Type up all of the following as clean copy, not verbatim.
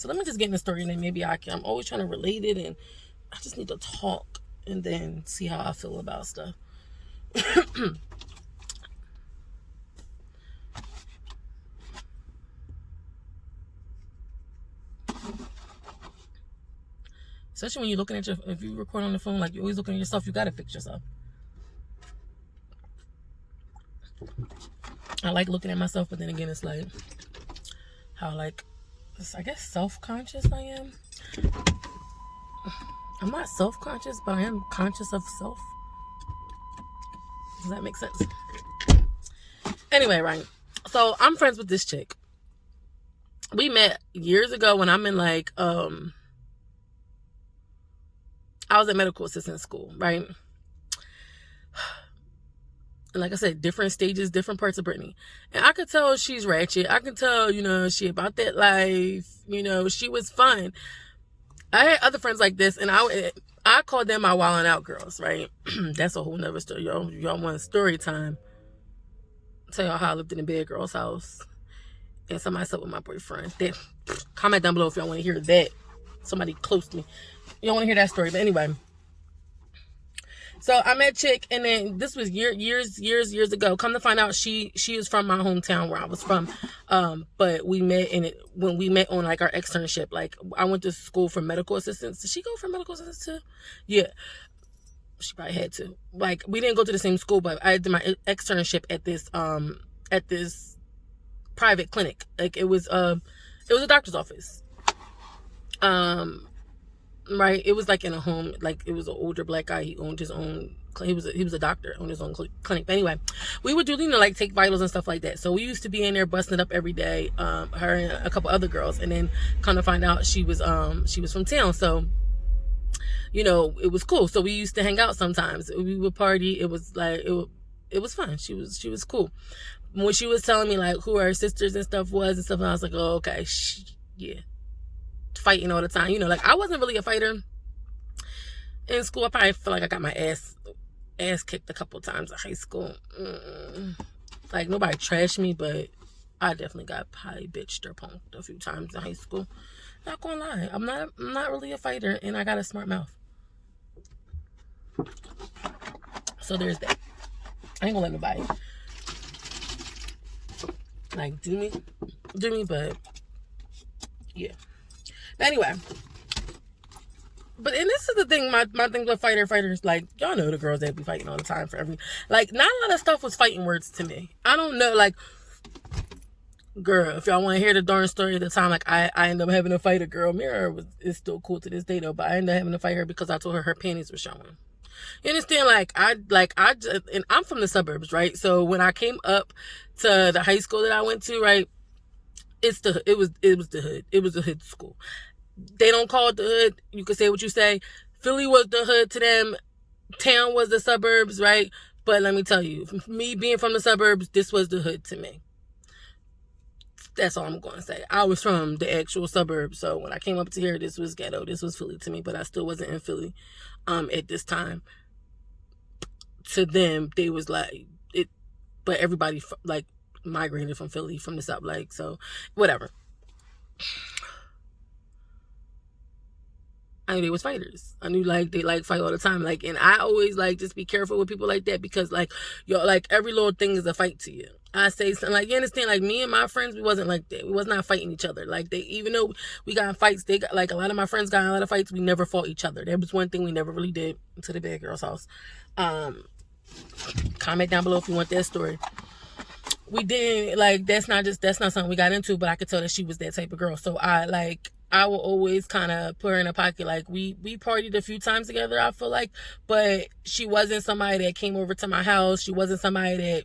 So let me just get in the story, and then maybe I'm always trying to relate it, and I just need to talk and then see how I feel about stuff. Especially when you're looking at if you record on the phone, like you're always looking at yourself, you gotta fix yourself. I like looking at myself, but then again, it's like how like, I guess self-conscious I am. I'm not self-conscious, but I am conscious of self. Does that make sense? Anyway, right. So I'm friends with this chick. We met years ago when I'm in like, I was at medical assistant school, right? And like I said, different stages, different parts of Brittany. And I could tell she's ratchet. I can tell, she about that life. She was fun. I had other friends like this, and I called them my wildin' out girls, right? That's a whole nother story. Y'all want story time. Tell y'all how I lived in a bad girl's house. And somebody slept with my boyfriend. Comment down below if y'all want to hear that. Somebody close to me. You don't want to hear that story. But anyway. So I met chick, and then this was years ago. Come to find out, she is from my hometown where I was from. But we met when we met on like our externship. Like I went to school for medical assistants. Did she go for medical assistants too? Yeah, she probably had to. Like we didn't go to the same school, but I did my externship at this private clinic. Like it was a doctor's office. Right, it was like in a home, like it was an older black guy. He owned his own. He was a doctor, owned his own clinic. But anyway, we would do like take vitals and stuff like that. So we used to be in there busting it up every day. Her and a couple other girls, and then kind of find out she was from town. So it was cool. So we used to hang out sometimes. We would party. It was like it was fun. She was cool. When she was telling me like who her sisters and stuff was and stuff, and I was like, oh okay, yeah. Fighting all the time, like I wasn't really a fighter in school. I probably feel like I got my ass kicked a couple times in high school. Like nobody trashed me, but I definitely got probably bitched or punked a few times in high school. Not gonna lie, I'm not really a fighter, and I got a smart mouth. So there's that. I ain't gonna let nobody like do me, but yeah. Anyway, but and this is the thing, my thing with fighters, like y'all know the girls that be fighting all the time for like not a lot of stuff was fighting words to me. I don't know, like girl, if y'all want to hear the darn story of the time, like I ended up having to fight a girl. Mira is still cool to this day though, but I ended up having to fight her because I told her panties were showing. You understand? And I'm from the suburbs, right? So when I came up to the high school that I went to, right, it was the hood. It was a hood school. They don't call it the hood. You can say what you say. Philly was the hood to them. Town was the suburbs, right? But let me tell you, me being from the suburbs, this was the hood to me. That's all I'm going to say. I was from the actual suburbs. So when I came up to here, this was ghetto. This was Philly to me, but I still wasn't in Philly at this time. To them, they was like it, but everybody like migrated from Philly, from the south, like, so whatever. I knew they was fighters. I knew like they like fight all the time. Like, and I always like just be careful with people like that because like like every little thing is a fight to you. I say something like, you understand, like me and my friends, we wasn't like that. We was not fighting each other. Like even though we got in fights, they got like a lot of my friends got in a lot of fights. We never fought each other. That was one thing we never really did to the bad girl's house. Comment down below if you want that story. We didn't like that's not something we got into, but I could tell that she was that type of girl. So I will always kind of put her in a pocket. Like we partied a few times together, I feel like, but she wasn't somebody that came over to my house. She wasn't somebody that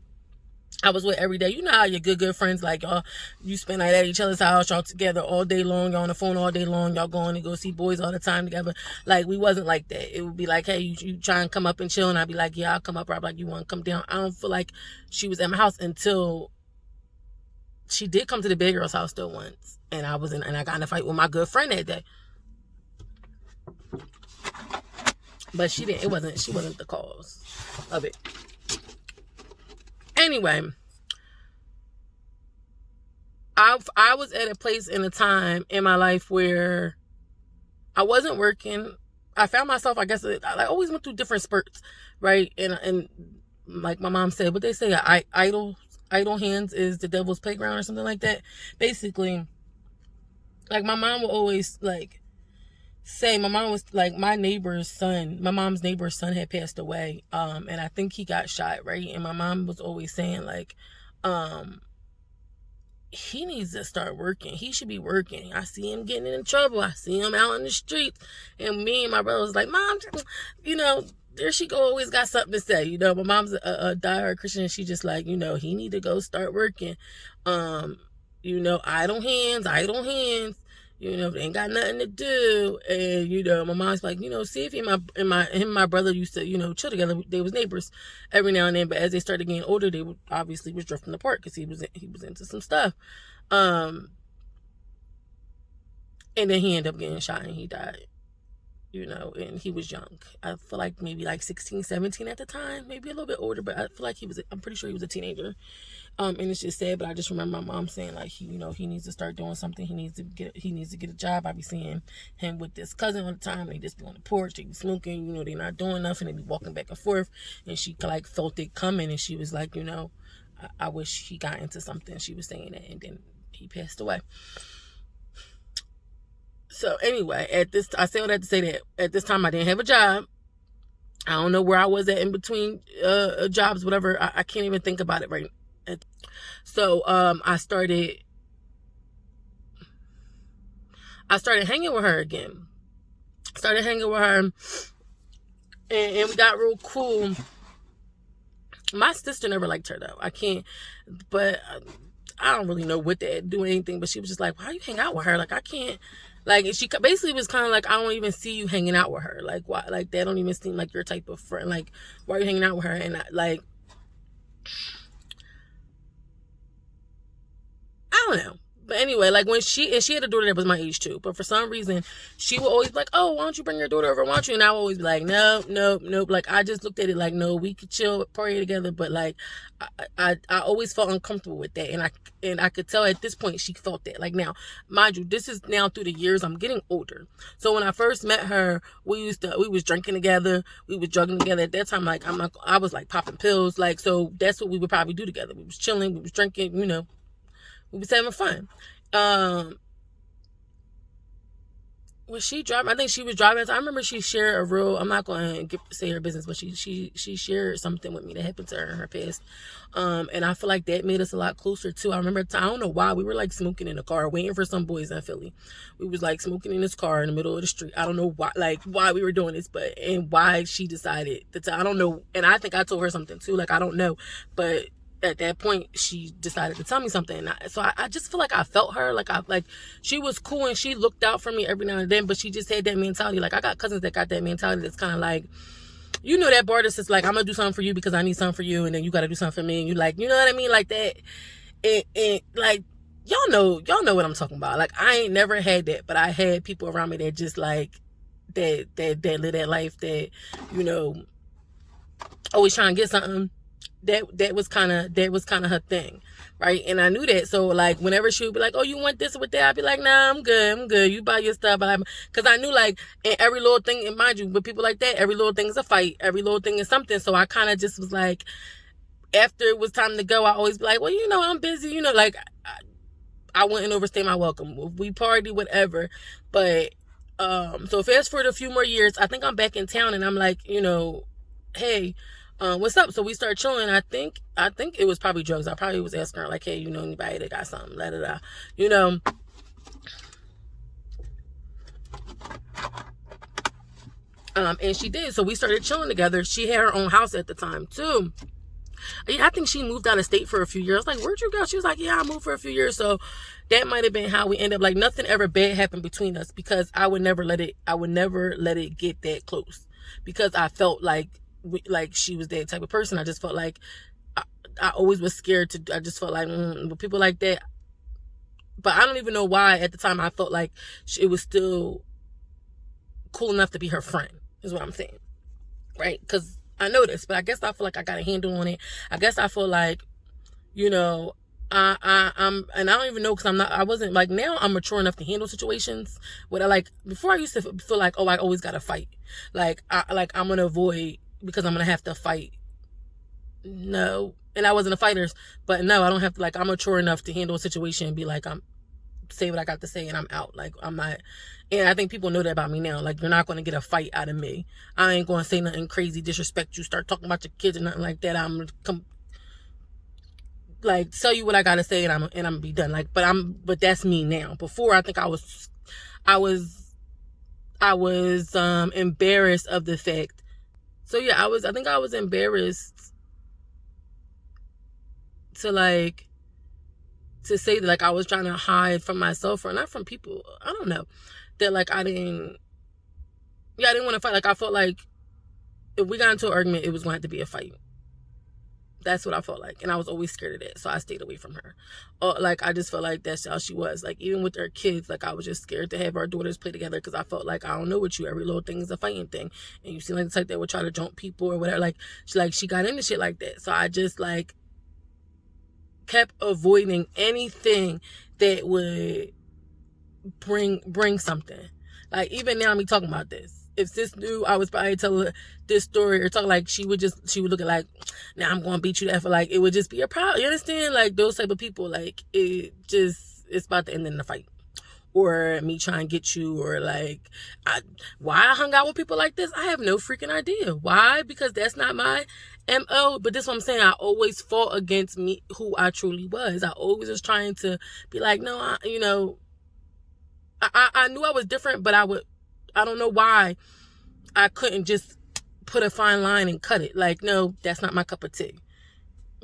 I was with every day. You know how your good friends, like y'all, you spend night at each other's house, y'all together all day long, y'all on the phone all day long, y'all going to go see boys all the time together. Like we wasn't like that. It would be like, hey, you try and come up and chill, and I'd be like, yeah, I'll come up. Or I'd be like, you want to come down? I don't feel like she was at my house until she did come to the big girl's house though once, and I got in a fight with my good friend that day. But she wasn't the cause of it. Anyway, I was at a place in a time in my life where I wasn't working. I found myself, I guess, I always went through different spurts, right? And like my mom said, what they say, idle hands is the devil's playground or something like that. Basically, like my mom will always like say, my mom was like, my mom's neighbor's son had passed away, and I think he got shot, right? And my mom was always saying like, he needs to start working. He should be working. I see him getting in trouble. I see him out in the streets. And me and my brother was like, Mom, there she go, always got something to say. My mom's a diehard Christian, and she just like, he need to go start working. Idle hands. They ain't got nothing to do. And, my mom's like, see if him and my brother used to, chill together. They was neighbors every now and then. But as they started getting older, they obviously was drifting apart because he was into some stuff. And then he ended up getting shot and he died. And he was young. I feel like maybe like 16, 17 at the time, maybe a little bit older, but I feel like I'm pretty sure he was a teenager. And it's just sad, but I just remember my mom saying like, he needs to start doing something. He needs to get a job. I be seeing him with this cousin all the time. They just be on the porch, they be smoking, they not doing nothing. They be walking back and forth. And she like felt it coming, and she was like, I wish he got into something. She was saying that, and then he passed away. So anyway, I say all that to say that at this time I didn't have a job. I don't know where I was at in between jobs, whatever. I can't even think about it right now. So I started hanging with her again. And we got real cool. My sister never liked her though. But I don't really know what to do anything. But she was just like, why you hang out with her? Like I can't. Like, she basically was kind of like, I don't even see you hanging out with her. Like, why? Like, that don't even seem like your type of friend. Like, why are you hanging out with her? And, I don't know. But anyway, like, when she had a daughter that was my age too. But for some reason, she would always be like, oh, why don't you bring your daughter over? Why don't you? And I would always be like, nope. Like, I just looked at it like, no, we could chill, party together. But, like, I always felt uncomfortable with that. And I could tell at this point she felt that. Like, now, mind you, this is now through the years. I'm getting older. So when I first met her, we was drinking together. We was drugging together. At that time, like, I was like popping pills. Like, so that's what we would probably do together. We was chilling. We was drinking, we was having fun. Was she driving? I think she was driving. I remember she shared a real, I'm not going to say her business, but she shared something with me that happened to her in her past. And I feel like that made us a lot closer too. I remember, I don't know why, we were like smoking in the car, waiting for some boys in Philly. We was like smoking in this car in the middle of the street. I don't know why we were doing this, and why she decided I don't know. And I think I told her something too. Like, I don't know, but at that point she decided to tell me something. So I just feel like I felt her. Like, she was cool and she looked out for me every now and then, but she just had that mentality. Like, I got cousins that got that mentality that's kind of like, that bar that's just like, I'm gonna do something for you because I need something for you, and then you gotta do something for me, and you like, you know what I mean, like that. And like, y'all know what I'm talking about. Like, I ain't never had that, but I had people around me that just like that live that life, that always trying to get something. That was kind of her thing, right? And I knew that. So like, whenever she would be like, oh, you want this with that, I'd be like, nah, I'm good, you buy your stuff. Because I knew, like, in every little thing, and mind you, with people like that, every little thing is a fight, every little thing is something. So I kind of just was like, after it was time to go, I always be like, well, I'm busy, like, I wouldn't overstay my welcome. We party, whatever. But so fast forward a few more years, I think I'm back in town, and I'm like, hey, what's up? So we start chilling. I think it was probably drugs. I probably was asking her like, hey, anybody that got something, and she did. So we started chilling together. She had her own house at the time too. I think she moved out of state for a few years. I was like, where'd you go? She was like, yeah, I moved for a few years. So that might have been how we ended up. Like, nothing ever bad happened between us, because I would never let it get that close, because I felt like she was that type of person. I just felt like I always was scared I just felt like with people like that. But I don't even know why at the time I felt like it was still cool enough to be her friend, is what I'm saying, right? Because I know this, but I guess I feel like I got a handle on it. I guess I feel like, and I don't even know, because I wasn't like, now I'm mature enough to handle situations where I, like, before I used to feel like, oh, I always gotta fight, like I'm gonna avoid because I'm gonna have to fight. No, and I wasn't a fighter, but no, I don't have to, like, I'm mature enough to handle a situation and be like, I'm say what I got to say and I'm out. Like, I'm not, and I think people know that about me now. Like, you're not going to get a fight out of me. I ain't going to say nothing crazy, disrespect you, start talking about your kids or nothing like that. I'm like, tell you what I got to say, and I'm gonna be done. Like, but that's me now. Before, I think I was embarrassed of the fact. So yeah, I think I was embarrassed to, like, to say that, like, I was trying to hide from myself, or not from people. I don't know. That, like, I didn't want to fight. Like, I felt like if we got into an argument, it was going to have to be a fight. That's what I felt like. And I was always scared of that. So I stayed away from her. Like, I just felt like that's how she was. Like, even with her kids, like, I was just scared to have our daughters play together, because I felt like, I don't know what you, every little thing is a fighting thing. And you seem like the type that would try to jump people or whatever. Like, she got into shit like that. So I just, like, kept avoiding anything that would bring something. Like, even now, me talking about this, if sis knew, I was probably tell her this story, or talk, like, she would look at, like, now I'm gonna beat you to F. Like, it would just be a problem. You understand? Like, those type of people, like, it's about to end in a fight, or me trying to get you, or like, why I hung out with people like this, I have no freaking idea. Why? Because that's not my MO. But this is what I'm saying. I always fought against me, who I truly was. I always was trying to be like, no, I knew I was different, but I don't know why I couldn't just put a fine line and cut it. Like, no, that's not my cup of tea.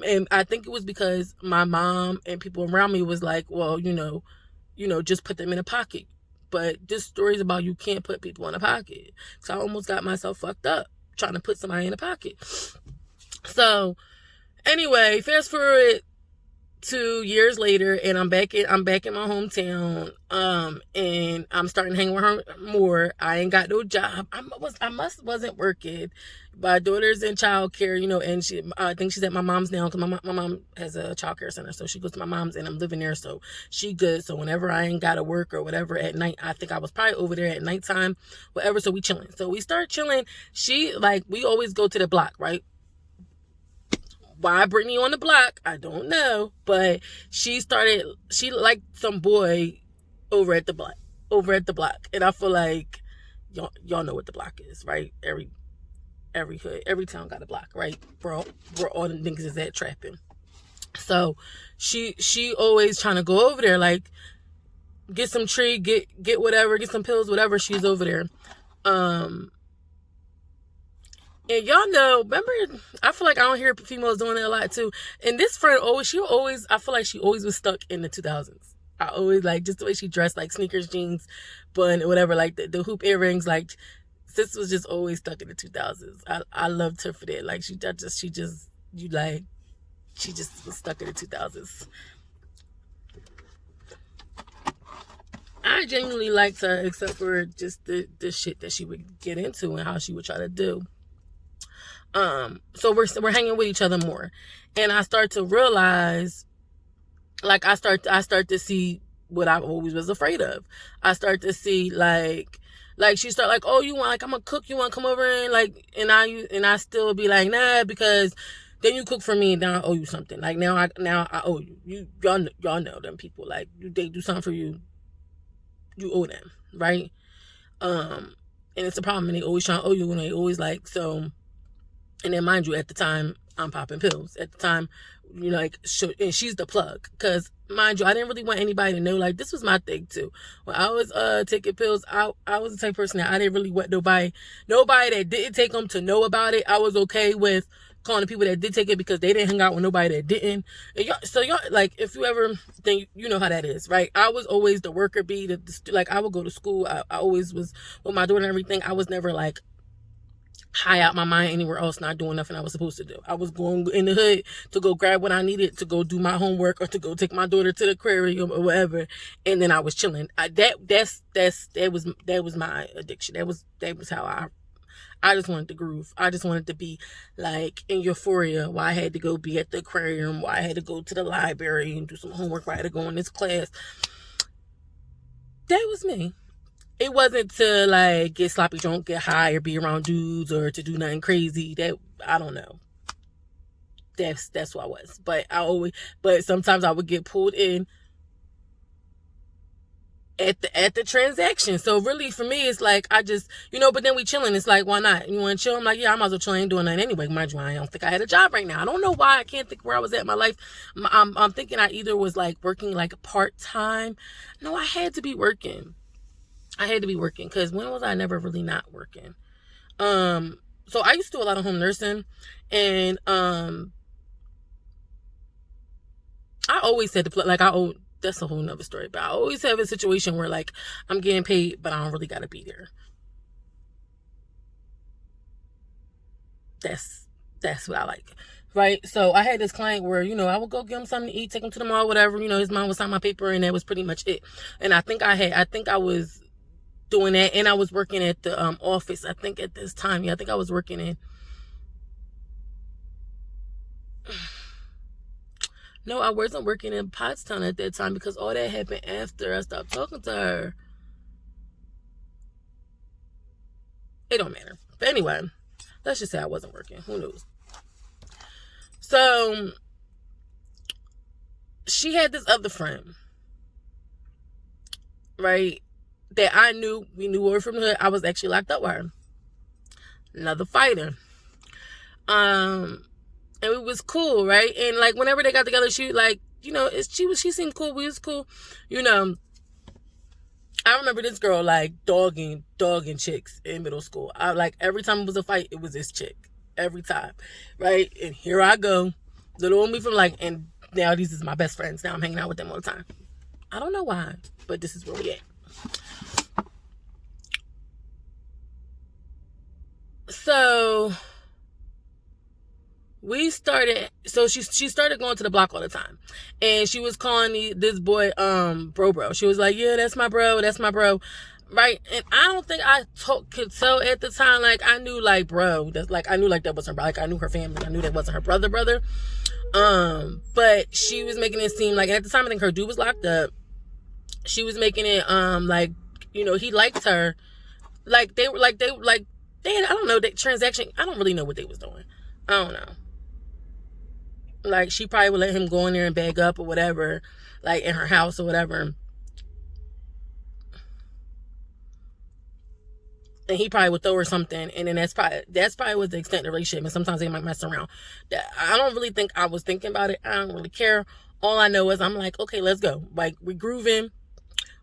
And I think it was because my mom and people around me was like, well, just put them in a pocket. But this story is about, you can't put people in a pocket. So I almost got myself fucked up trying to put somebody in a pocket. So anyway, fast forward 2 years later, and I'm back in my hometown, and I'm starting to hang with her more. I ain't got no job. Wasn't working. My daughter's in childcare, and I think she's at my mom's now, because my mom has a childcare center, so she goes to my mom's, and I'm living there, so she good. So whenever I ain't got to work or whatever at night, I think I was probably over there at nighttime, whatever. So we chilling. So we start chilling. We always go to the block, right? Why Brittany on the block, I don't know, but she liked some boy over at the block, and I feel like y'all know what the block is, right? Every hood, every town got a block, right? Bro, where all the niggas is at trapping. So she always trying to go over there, like, get some tree, get whatever, get some pills, whatever. She's over there. And y'all know, remember, I feel like I don't hear females doing it a lot too. And this friend I feel like she always was stuck in the 2000s. I always, like, just the way she dressed, like sneakers, jeans, bun, whatever, like the hoop earrings, like, sis was just always stuck in the 2000s. I loved her for that. Like, she just was stuck in the 2000s. I genuinely liked her, except for just the shit that she would get into and how she would try to do. So we're hanging with each other more, and I start to realize, like, I start to see what I always was afraid of. I start to see, like she start, like, oh, you want, like, I'm a cook, you want to come over, and like, and I still be like, nah, because then you cook for me, and now I owe you something. Like, now I owe you. Y'all know them people, like, they do something for you, you owe them, right? And it's a problem, and they always trying to owe you, and they always, like, so. And then, mind you, at the time, I'm popping pills. At the time, and she's the plug. Because, mind you, I didn't really want anybody to know. Like, this was my thing, too. When I was taking pills, I was the type of person that I didn't really want nobody that didn't take them to know about it. I was okay with calling the people that did take it, because they didn't hang out with nobody that didn't. And y'all, like, if you ever think, you know how that is, right? I was always the worker bee. Like, I would go to school. I always was with my daughter and everything. I was never, like, high out my mind anywhere else, not doing nothing I was supposed to do. I was going in the hood to go grab what I needed, to go do my homework, or to go take my daughter to the aquarium or whatever, and then I was chilling. That was my addiction. That was how I just wanted to groove. I just wanted to be like in euphoria, why I had to go be at the aquarium, why I had to go to the library and do some homework, why I had to go in this class. That was me. It wasn't to like get sloppy drunk, get high, or be around dudes, or to do nothing crazy. That, I don't know. That's what I was. But sometimes I would get pulled in at the transaction. So really for me, it's like I just, but then we chilling. It's like, why not? You want to chill? I'm like, yeah, I might as well chill. I ain't doing nothing anyway. Mind you, I don't think I had a job right now. I don't know why. I can't think where I was at in my life. I'm thinking I either was like working like part-time. No, I had to be working. Because when was I never really not working? So I used to do a lot of home nursing, and I always said that's a whole nother story, but I always have a situation where like I'm getting paid, but I don't really gotta be there. That's what I like. Right. So I had this client where, I would go give him something to eat, take him to the mall, whatever, his mom would sign my paper, and that was pretty much it. And I think I was doing that, and I was working at the office. I think at this time, I think I was working in. No, I wasn't working in Pottstown at that time, because all that happened after I stopped talking to her. It don't matter. But anyway, let's just say I wasn't working. Who knows? So she had this other friend, right? That I knew. We knew her from the hood. I was actually locked up with her. Another fighter. And it was cool, right? And like whenever they got together, she like, she seemed cool. We was cool, I remember this girl like dogging chicks in middle school. I like every time it was a fight, it was this chick. Every time, right? And here I go, little old me from like, and now these is my best friends. Now I'm hanging out with them all the time. I don't know why, but this is where we at. So she started going to the block all the time, and she was calling this boy bro. She was like, yeah, that's my bro, right? And I don't think I could tell at the time. Like I knew like bro, that's like I knew like that wasn't like I knew her family. I knew that wasn't her brother. But she was making it seem like, and at the time I think her dude was locked up. She was making it like he liked her, like they had, I don't know, that transaction. I don't really know what they was doing. I don't know. Like, she probably would let him go in there and bag up or whatever, like, in her house or whatever. And he probably would throw her something. And then that's probably was the extent of the relationship. And sometimes they might mess around. I don't really think I was thinking about it. I don't really care. All I know is I'm like, okay, let's go. Like, we grooving.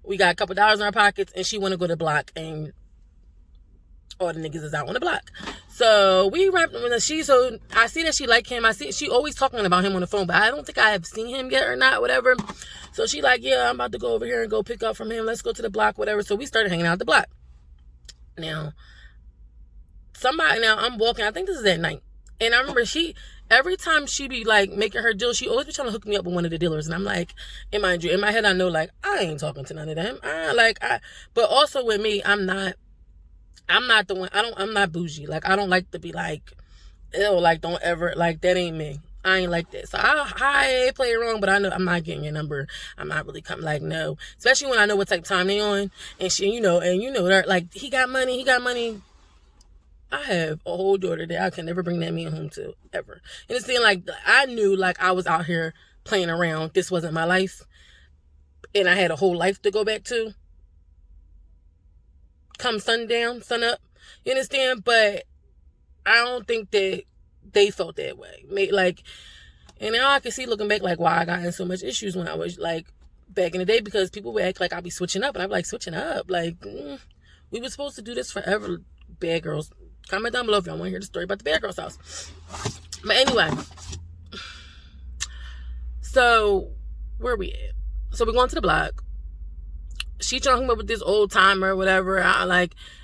We got a couple dollars in our pockets. And she want to go to the block. And all the niggas is out on the block. So we wrapped him. So I see that she like him. I see she always talking about him on the phone, but I don't think I have seen him yet or not, whatever. So she like, yeah, I'm about to go over here and go pick up from him. Let's go to the block, whatever. So we started hanging out at the block. Now I'm walking. I think this is at night, and I remember every time she be like making her deal, she always be trying to hook me up with one of the dealers, and I'm like, and mind you, in my head I know like I ain't talking to none of them. But also with me, I'm not the one. I'm not bougie. Like, I don't like to be like, ew, like, don't ever, like, that ain't me. I ain't like that. So I play it wrong, but I know I'm not getting your number. I'm not really coming, like, no. Especially when I know what type of time they on. And they're like, he got money. I have a whole daughter that I can never bring that man home to, ever. And it's saying, like, I knew, like, I was out here playing around. This wasn't my life. And I had a whole life to go back to. Come sundown, sun up, you understand? But I don't think that they felt that way. And now I can see looking back, like, why I got in so much issues when I was like back in the day, because people would act like I'd be switching up, and I'd be like, switching up, like, we were supposed to do this forever. Bad girls, comment down below if y'all want to hear the story about the bad girl's house. But anyway, so where we at? So we're going to the block. she trying to come up with this old timer or whatever.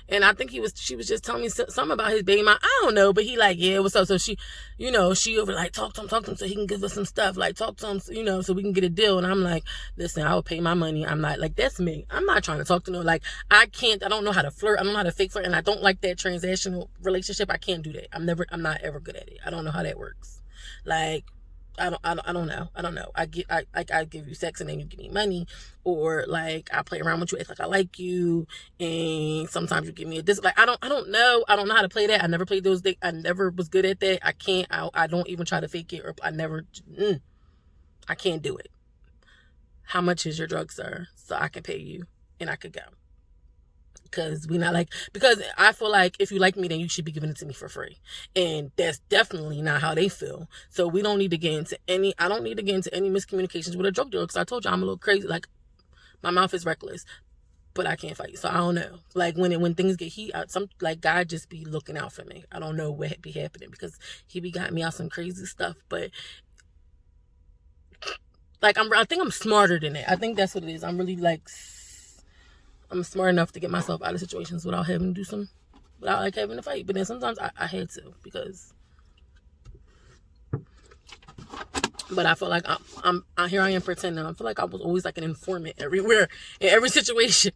And I think she was just telling me something about his baby mom. I don't know, but he like, yeah, what's up? So she, she over like, talk to him so he can give us some stuff. Like, talk to him, so we can get a deal. And I'm like, listen, I will pay my money. I'm not like, that's me. I'm not trying to talk to no, like, I don't know how to flirt. I don't know how to fake flirt. And I don't like that transactional relationship. I can't do that. I'm not ever good at it. I don't know how that works. Like, I don't know. I give you sex and then you give me money, or like I play around with you, act like I like you, and sometimes you give me a this. Like I don't know. I don't know how to play that. I never played those things. I never was good at that. I can't. I don't even try to fake it, or I can't do it. How much is your drug, sir? So I can pay you and I could go. Because I feel like if you like me, then you should be giving it to me for free. And that's definitely not how they feel. So I don't need to get into any miscommunications with a drug dealer, because I told you I'm a little crazy. Like, my mouth is reckless, but I can't fight. So I don't know. Like, when things get heat, God just be looking out for me. I don't know what be happening, because he be got me out some crazy stuff. But like, I think I'm smarter than that. I think that's what it is. I'm really like, I'm smart enough to get myself out of situations without having to having to fight. But then sometimes I had to, because. But I feel like here I am pretending. I feel like I was always like an informant everywhere, in every situation.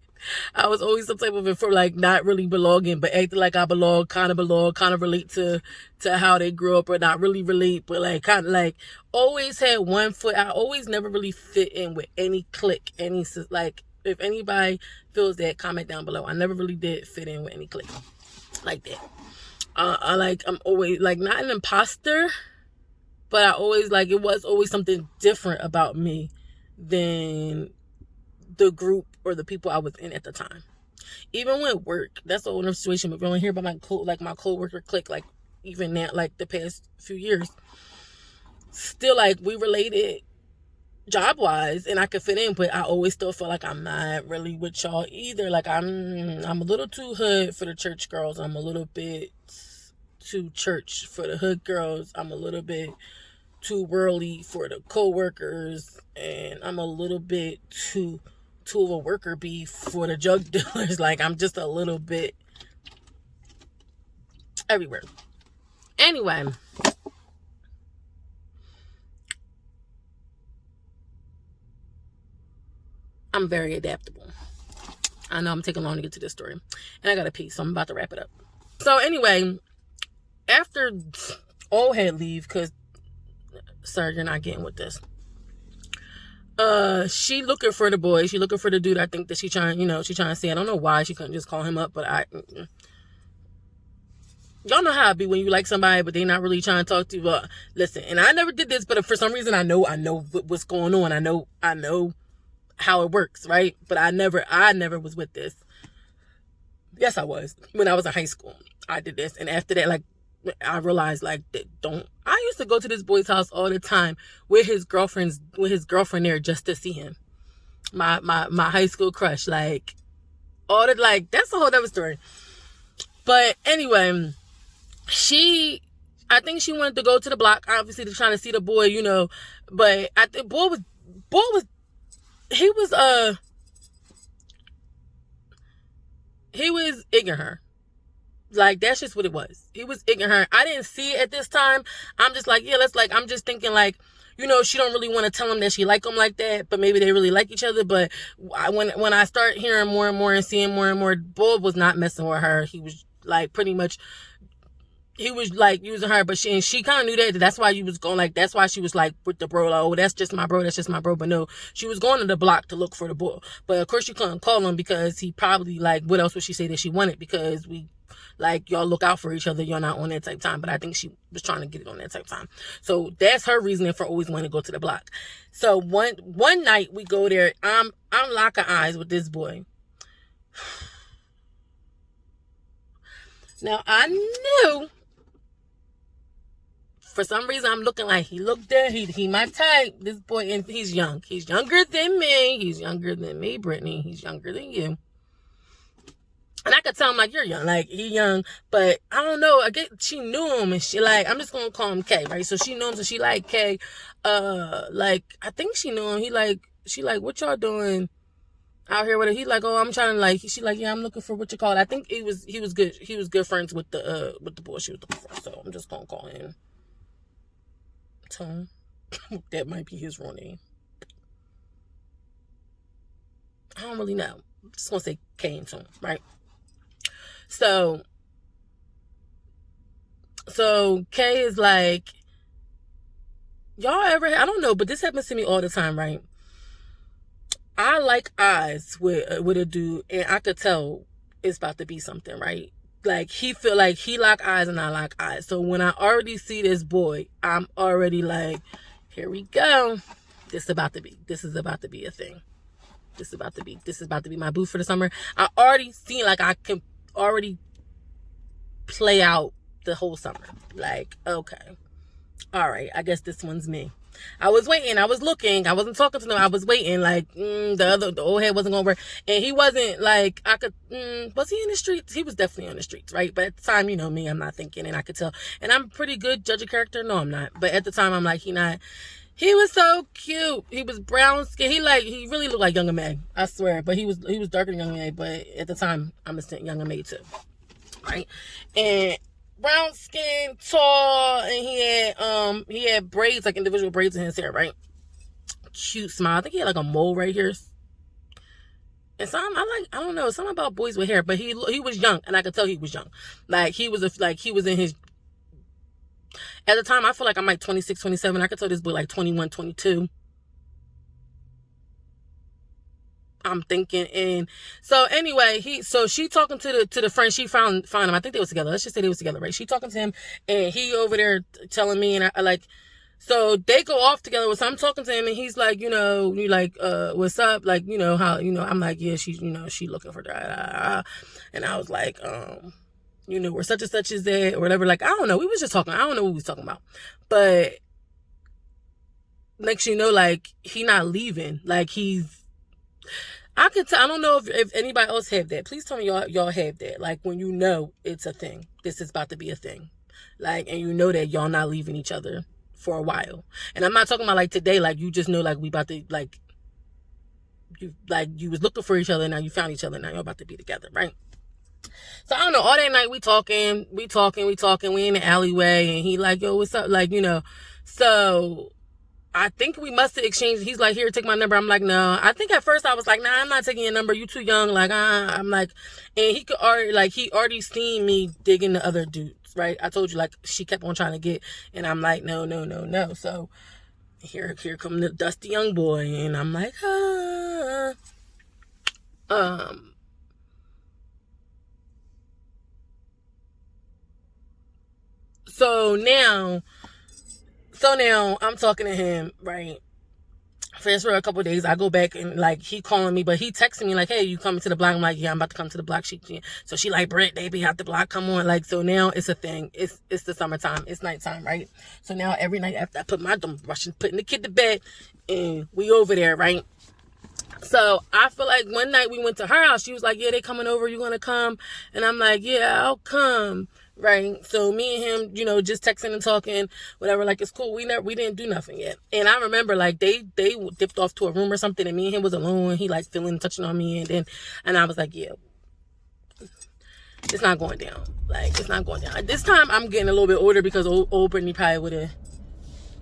I was always some type of informant, like not really belonging, but acting like I belong, kind of relate to how they grew up, or not really relate, but like kind of like always had one foot. I always never really fit in with any clique, like. If anybody feels that, comment down below. I never really did fit in with any clique like that. I'm always like not an imposter, but I always like, it was always something different about me than the group or the people I was in at the time. Even with work, that's the whole situation. But when I hear about my co-worker clique, like even now, like the past few years, still like we related job-wise, and I could fit in, but I always still feel like I'm not really with y'all either. Like I'm a little too hood for the church girls. I'm a little bit too church for the hood girls. I'm a little bit too worldly for the co-workers, and I'm a little bit too of a worker bee for the drug dealers. Like I'm just a little bit everywhere. Anyway, I'm very adaptable. I know I'm taking long to get to this story. And I got to pee, so I'm about to wrap it up. So anyway, after old head leave, because, sir, you're not getting with this. She looking for the boy. She looking for the dude. I think that she trying to see. I don't know why she couldn't just call him up, but y'all know how it be when you like somebody, but they not really trying to talk to you. But listen, and I never did this, but for some reason I know what's going on. I know how it works, right? But I never was with this. Yes, I was. When I was in high school, I did this. And after that, like, I realized, like, I used to go to this boy's house all the time with his girlfriend there just to see him. My high school crush, like, that's a whole other story. But anyway, I think she wanted to go to the block, obviously, to try to see the boy, but I think boy was he was ignoring her. Like, that's just what it was. He was ignoring her. I didn't see it at this time. I'm just like, yeah, I'm just thinking like, she don't really want to tell him that she like him like that, but maybe they really like each other. But when I start hearing more and more and seeing more and more, Bob was not messing with her. He was like pretty much, he was like using her, but she kind of knew that. That's why you was going, like, that's why she was like with the bro, like, oh, that's just my bro. But no, she was going to the block to look for the boy. But of course you couldn't call him, because he probably, like, what else would she say that she wanted? Because y'all look out for each other. You're not on that type of time. But I think she was trying to get it on that type of time. So that's her reasoning for always wanting to go to the block. So one night we go there. I'm locking eyes with this boy. Now I knew, for some reason, I'm looking like he looked there. He my type. This boy, and he's young. He's younger than me. He's younger than me, Brittany. He's younger than you. And I could tell him, like, you're young. Like, he young. But I don't know. She knew him, and she, like, I'm just going to call him K, right? So she knew him, so she like K. Like, I think she knew him. She like, what y'all doing out here with it. He like, oh, I'm trying to like. She like, yeah, I'm looking for what you call it. I think he was good. He was good friends with the boy she was looking for. So I'm just gonna call him Tone. That might be his real name. I don't really know. I'm just gonna say K and Tone, right? So K is like, y'all ever? I don't know, but this happens to me all the time, right? I like eyes with a dude, and I could tell it's about to be something, right? Like, he feel like he like eyes and I like eyes. So when I already see this boy, I'm already like, here we go. This is about to be a thing. This is about to be my boo for the summer. I already seen, like, I can already play out the whole summer. Like, okay, all right, I guess this one's me. I was waiting. I was looking. I wasn't talking to them. I was waiting. Like, the old head wasn't going to work. And he wasn't like, I could, was he in the streets? He was definitely on the streets, right? But at the time, you know me, I'm not thinking, and I could tell. And I'm pretty good judge of character. No, I'm not. But at the time, I'm like, he not. He was so cute. He was brown skin. He really looked like Young May. I swear. But he was darker than Young May. But at the time, I'm a Young May too, right? And brown skin, tall, and he had braids, like individual braids in his hair, right? Cute smile. I think he had like a mole right here. And some, I don't know, something about boys with hair, but he was young, and I could tell he was young. Like, he was in his, at the time, I feel like I'm like 26, 27. I could tell this boy like 21, 22. I'm thinking. And so anyway, she talking to the friend. She found him. I think they was together. Let's just say they was together, right? She talking to him, and he over there telling me, and I like, so they go off together. So I'm talking to him, and he's like, you like, what's up? Like, how, I'm like, yeah, she's, she looking for that. And I was like, where such and such is at, or whatever. Like, I don't know. We was just talking. I don't know what we was talking about, but next, like, he not leaving. Like, I can tell. I don't know if anybody else have that. Please tell me y'all have that. Like, when it's a thing. This is about to be a thing. Like, and that y'all not leaving each other for a while. And I'm not talking about like today. Like, you just know, like, we about to, like, you was looking for each other, now you found each other, now you're about to be together, right? So I don't know. All that night we talking. We in the alleyway, and he like, yo, what's up? Like, so I think we must have exchanged. He's like, here, take my number. I'm like, no. I think at first I was like, nah, I'm not taking your number. You too young. Like, I'm like, and he already seen me digging the other dudes, right? I told you, like, she kept on trying to get, and I'm like, no. So here come the dusty young boy, and I'm like, So now I'm talking to him, right? Fast for a couple of days, I go back, and like, he calling me, but he texting me like, hey, you coming to the block? I'm like, yeah, I'm about to come to the block. So she like, Britt, baby, out the block, come on. Like, so now it's a thing. It's the summertime. It's nighttime, right? So now every night after I put putting the kid to bed, and we over there, right? So I feel like one night we went to her house. She was like, yeah, they coming over. You gonna come? And I'm like, yeah, I'll come. Right. So me and him, just texting and talking, whatever, like, it's cool. We didn't do nothing yet. And I remember, like, they dipped off to a room or something, and me and him was alone. He like touching on me, and I was like, yeah, it's not going down. Like, it's not going down. This time I'm getting a little bit older, because old Brittany probably would have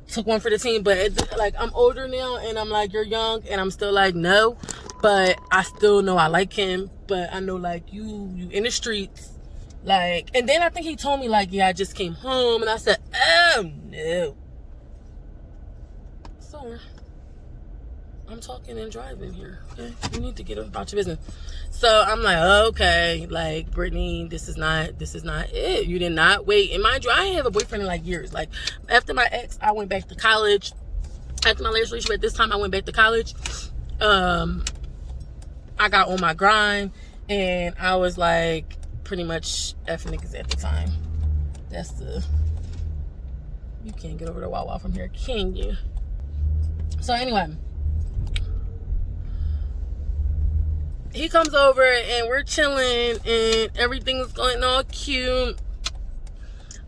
took one for the team. But like, I'm older now, and I'm like, you're young, and I'm still like, no, but I still know I like him. But I know, like, you in the streets. Like, and then I think he told me, like, yeah, I just came home. And I said, oh, no. So, I'm talking and driving here. Okay? You need to get about your business. So, I'm like, okay. Like, Brittany, this is not it. You did not wait. And mind you, I didn't have a boyfriend in, like, years. Like, after my ex, I went back to college. After my last relationship, at this time, I went back to college. I got on my grind. And I was, like, pretty much effing niggas at the time. You can't get over the Wawa from here, can you? So anyway, he comes over, and we're chilling, and everything's going all cute.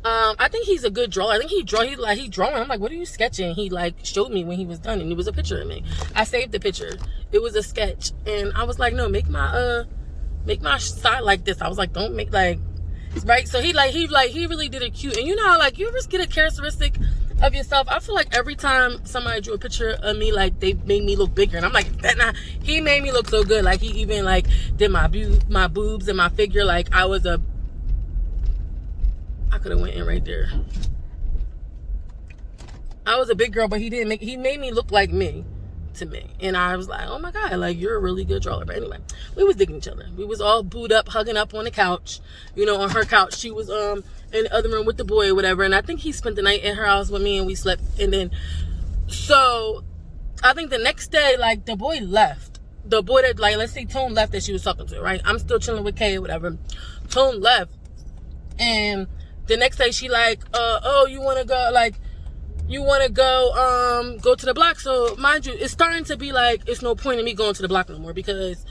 I think he's a good drawer. I think he drawing. I'm like, what are you sketching? He like showed me when he was done, and it was a picture of me. I saved the picture. It was a sketch, and I was like, no, make my side like this. I was like, don't make like, right. So he really did it cute. And you know how like you ever get a characteristic of yourself? I feel like every time somebody drew a picture of me, like they made me look bigger, and I'm like, that not. He made me look so good. Like he even like did my boobs and my figure. Like I could have went in right there. I was a big girl, but he made me look like me to me. And I was like, oh my God, like you're a really good drawer. But anyway, we was digging each other. We was all booed up, hugging up on the couch, you know, on her couch. She was in the other room with the boy or whatever. And I think he spent the night at her house with me and we slept. And then, so I think the next day, like the boy left. The boy that, like, let's say Tone left that she was talking to, right? I'm still chilling with Kay or whatever. Tone left. And the next day she like, oh, you want to go, like, you want to go to the block. So mind you, it's starting to be like, it's no point in me going to the block no more because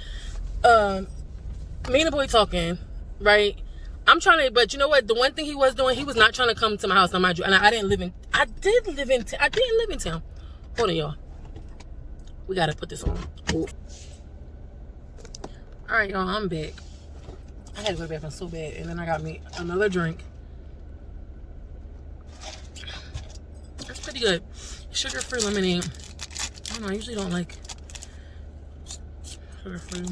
me and the boy talking, right? I'm trying to, but you know what? The one thing he was doing, he was not trying to come to my house. Now mind you, and I didn't live in town. Hold on, y'all. We got to put this on. Ooh. All right, y'all, I'm back. I had to go to the bathroom so bad, and then I got me another drink. That's pretty good. Sugar-free lemonade. I don't know, I usually don't like sugar-free.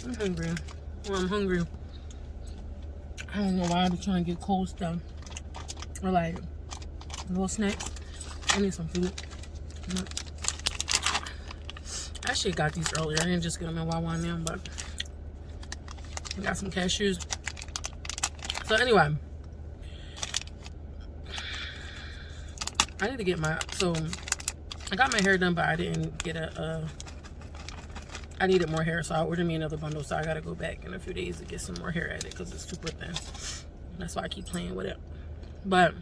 I'm hungry. Well, I'm hungry. I don't know why I be trying to get cold stuff. Or like little snacks. I need some food. I should have got these earlier. I didn't just get them in Wawa now, but I got some cashews. So anyway, I need to get so I got my hair done, but I didn't get I needed more hair, so I ordered me another bundle, so I gotta go back in a few days to get some more hair added because it's super thin. That's why I keep playing with it. But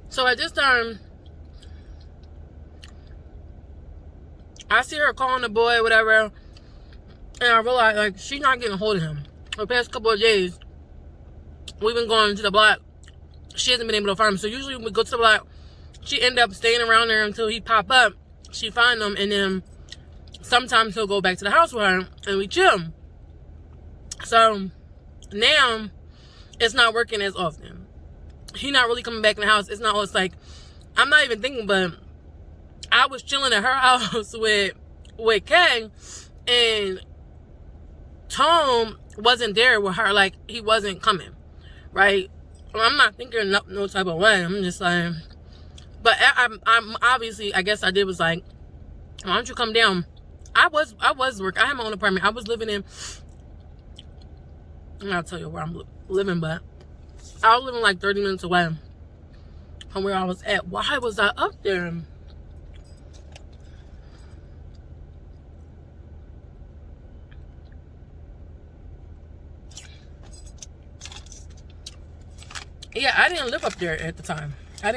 so at this time, I see her calling the boy, whatever, and I realize like she's not getting a hold of him. For the past couple of days, we've been going to the block. She hasn't been able to find him. So usually when we go to the block, she end up staying around there until he pop up. She find him, and then sometimes he'll go back to the house with her, and we chill. So now it's not working as often. He not really coming back in the house. It's not always like, I'm not even thinking, but I was chilling at her house with Kay, and Tom wasn't there with her. Like, he wasn't coming, right? I'm not thinking no type of way. I'm just like, but I'm obviously, I guess I did was like, why don't you come down? I was working. I had my own apartment. I was living in, I'm not tell you where I'm living, but I was living like 30 minutes away from where I was at. Why was I up there? Yeah, I didn't live up there at the time. I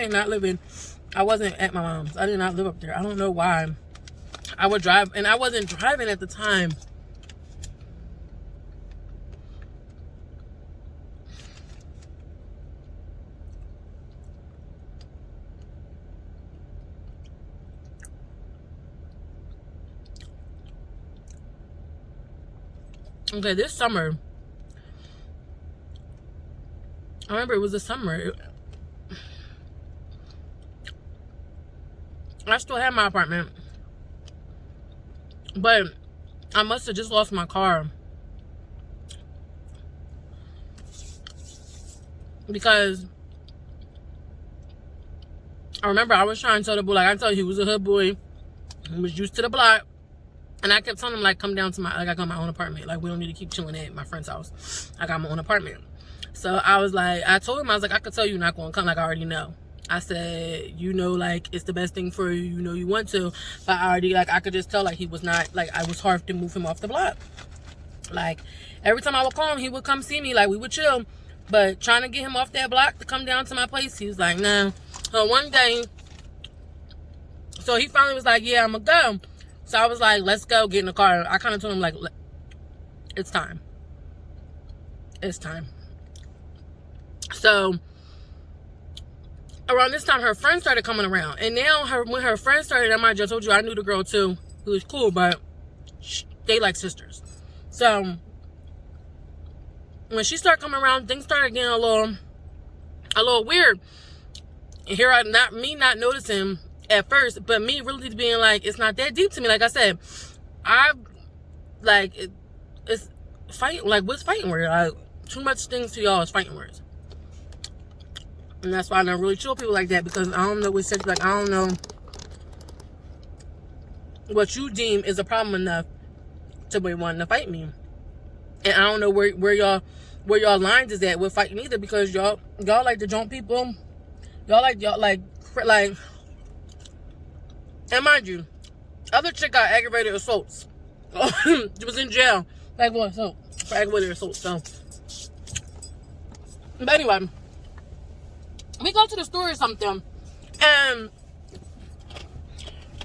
wasn't at my mom's. I did not live up there. I don't know why. I would drive, and I wasn't driving at the time. Okay, this summer, I remember it was the summer. I still had my apartment, but I must have just lost my car because I remember I was trying to tell the boy, like I told you, he was a hood boy, he was used to the block, and I kept telling him like, come down to I got my own apartment. Like, we don't need to keep chilling at my friend's house. I got my own apartment. So I was like, I told him, I was like, I could tell you're not going to come. Like, I already know. I said, you know, like, it's the best thing for you. You know, you want to. But I already, like, I could just tell, like, he was not, like, I was hard to move him off the block. Like, every time I would call him, he would come see me. Like, we would chill. But trying to get him off that block to come down to my place, he was like, nah. So one day, so he finally was like, yeah, I'm going to go. So I was like, let's go get in the car. I kind of told him, like, it's time. It's time. So around this time, her friends started coming around. And now when her friends started, I just told you I knew the girl too, who was cool, but they like sisters. So when she started coming around, things started getting a little weird. And here not noticing at first, but me really being like, it's not that deep to me. Like I said, it's fighting. Like, what's fighting words? Like, too much things to y'all is fighting words. And that's why I don't really chill people like that, because I don't know what sex, like, I don't know what you deem is a problem enough to be wanting to fight me. And I don't know where y'all lines is at with fighting either, because y'all like to jump people. Y'all like, and mind you, other chick got aggravated assaults. She was in jail for aggravated assault. So, but anyway, we go to the store or something, and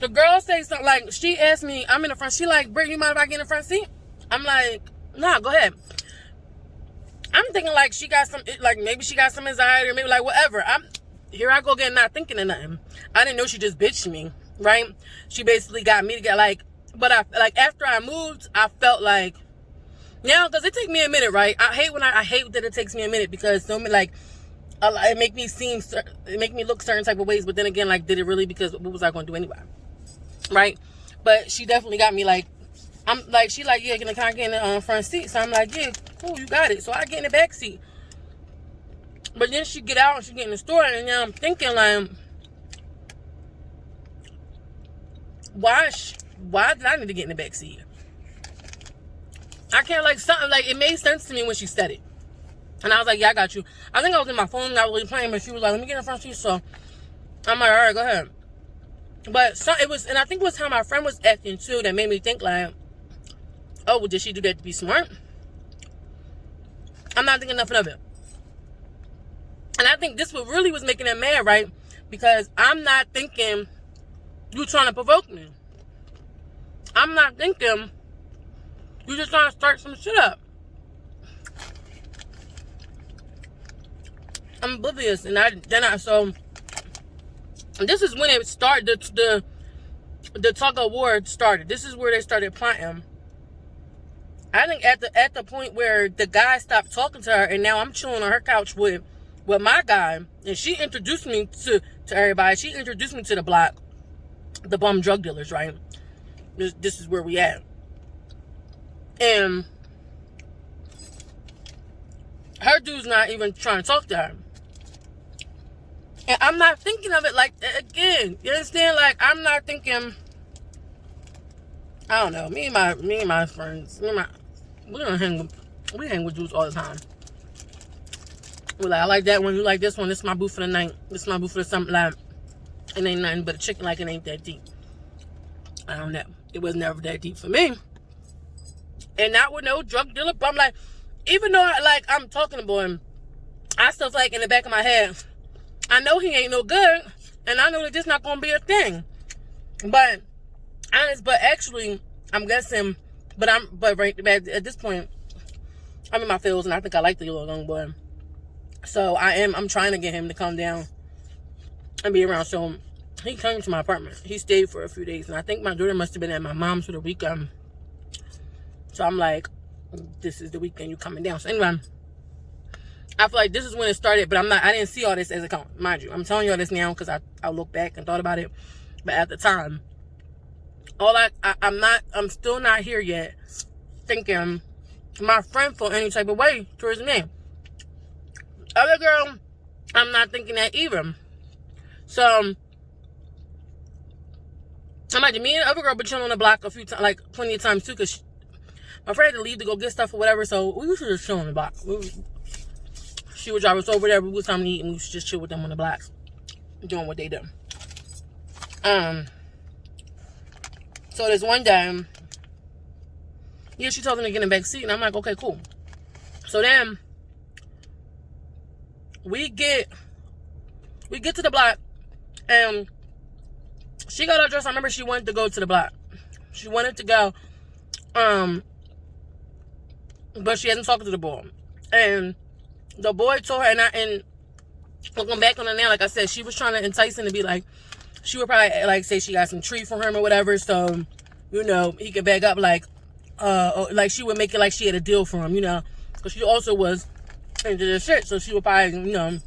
the girl says something like, she asked me, I'm in the front. She like, Britt, you mind if I get in the front seat? I'm like, nah, go ahead. I'm thinking like she got some, like maybe she got some anxiety or maybe like whatever. Here I go again, not thinking of nothing. I didn't know she just bitched me, right? She basically got me to get like, but after I moved, I felt like, now, because it takes me a minute, right? I hate that it takes me a minute, because so many, like, it make me look certain type of ways, but then again, like, did it really? Because what was I going to do anyway, right? But she definitely got me like, I'm like, she like, yeah, can I get in the front seat? So I'm like, yeah, cool, you got it. So I get in the back seat. But then she get out and she get in the store, and now I'm thinking like, why did I need to get in the back seat? I can't, like, something, like, it made sense to me when she said it. And I was like, yeah, I got you. I think I was in my phone, not really playing, but she was like, let me get in the front seat. So I'm like, all right, go ahead. But it was, and I think it was how my friend was acting too that made me think like, oh, well, did she do that to be smart? I'm not thinking nothing of it. And I think this what really was making them mad, right? Because I'm not thinking you trying to provoke me. I'm not thinking you just trying to start some shit up. I'm oblivious, and so this is when it started. The tug of war started. This is where they started plotting. I think at the point where the guy stopped talking to her, and now I'm chilling on her couch with my guy, and she introduced me to everybody. She introduced me to the block, the bum drug dealers, right? This is where we at. And her dude's not even trying to talk to her. And I'm not thinking of it like that again. You understand? Like, I'm not thinking, I don't know, me and my friends, we hang with dudes all the time. We're like, I like that one, you like this one, this is my boo for the night, this is my boo for the summer, like, it ain't nothing but a chicken, like, it ain't that deep. I don't know. It was never that deep for me. And not with no drug dealer, but I'm like, even though I'm talking about him, I still feel like in the back of my head, I know he ain't no good, and I know that this not gonna be a thing. But actually, I'm guessing. But at this point, I'm in my feels, and I think I like the little young boy. So I'm trying to get him to come down and be around. So he came to my apartment. He stayed for a few days, and I think my daughter must have been at my mom's for the weekend. So I'm like, this is the weekend, you coming down. So anyway, I feel like this is when it started, but I didn't see all this as a comment, mind you. I'm telling you all this now because I look back and thought about it. But at the time, I'm still not here yet thinking my friend felt any type of way towards me. Other girl, I'm not thinking that either. So, imagine me and the other girl been chilling on the block a few times, like plenty of times too, because my friend had to leave to go get stuff or whatever, so we used to just chill on the block. She would drive us over there, we would come to eat, and we used to just chill with them on the blocks, doing what they do. So this one day, yeah, she told me to get in the back seat, and I'm like, okay, cool. So then, we get to the block, and she got her dress. I remember she wanted to go to the block. She wanted to go, but she hasn't talked to the boy. And the boy told her, and looking back on it now, like I said, she was trying to entice him to be like, she would probably like say she got some treat for him or whatever, so he could back up, like she would make it like she had a deal for him, because she also was into this shit, so she would probably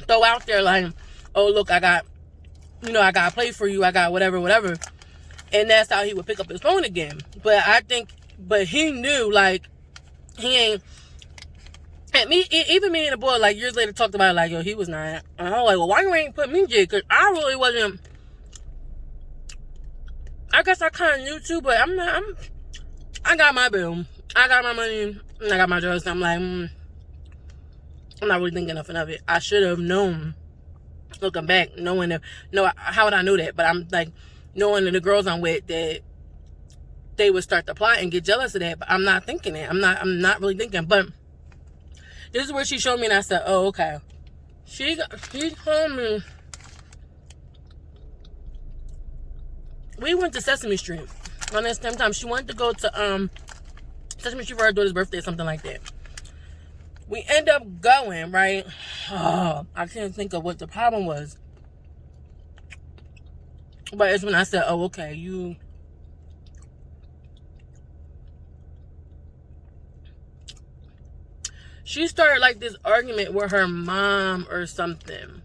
throw out there like, oh look, I got a play for you, I got whatever, and that's how he would pick up his phone again. But he knew, like, he ain't. And even me and the boy, like, years later talked about it, like, yo, he was not. And I was like, well, why you ain't put me in jail? Because I really wasn't. I guess I kind of knew too, but I got my bill. I got my money. And I got my drugs. And I'm like, I'm not really thinking nothing of it. I should have known, looking back, how would I know that? But I'm like, knowing that the girls I'm with, that they would start to plot and get jealous of that. But I'm not thinking it. I'm not really thinking. But this is where she showed me, and I said, oh, okay. She told me. We went to Sesame Street on that same time. She wanted to go to Sesame Street for her daughter's birthday or something like that. We end up going, right? Oh, I can't think of what the problem was. But it's when I said, oh, okay, she started like this argument with her mom or something.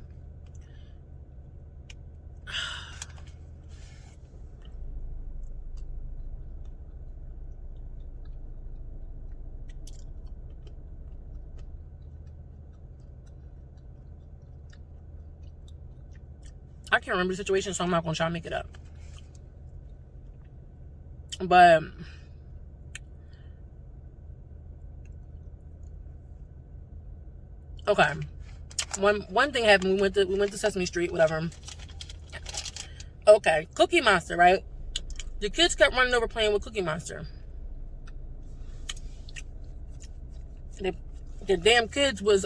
I can't remember the situation, so I'm not going to try to make it up. But okay, one thing happened. We went to Sesame Street, whatever. Okay, Cookie Monster, right? The kids kept running over playing with Cookie Monster. The damn kids was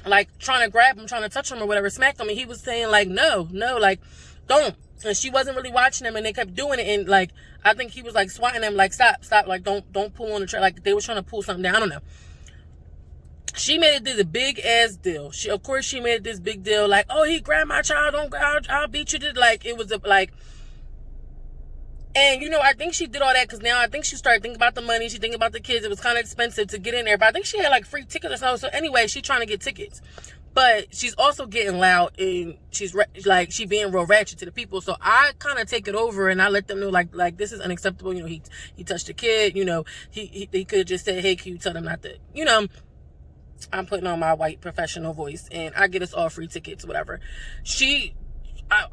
like trying to grab him, trying to touch him or whatever, smack him, and he was saying like, no, like, don't. And she wasn't really watching them, and they kept doing it, and like, I think he was like swatting them, like, stop, like, don't pull on the track, like they were trying to pull something down. I don't know. She made it this big ass deal. Of course she made this big deal, like, oh, he grabbed my child, I'll beat you. Like, it was like, and I think she did all that because now I think she started thinking about the money. She thinking about the kids. It was kind of expensive to get in there, but I think she had like free tickets or something. So anyway, she's trying to get tickets, but she's also getting loud and she's like, she being real ratchet to the people. So I kind of take it over and I let them know like this is unacceptable. He touched the kid. He could have just said, hey, can you tell them not to? I'm putting on my white professional voice and I get us all free tickets, whatever.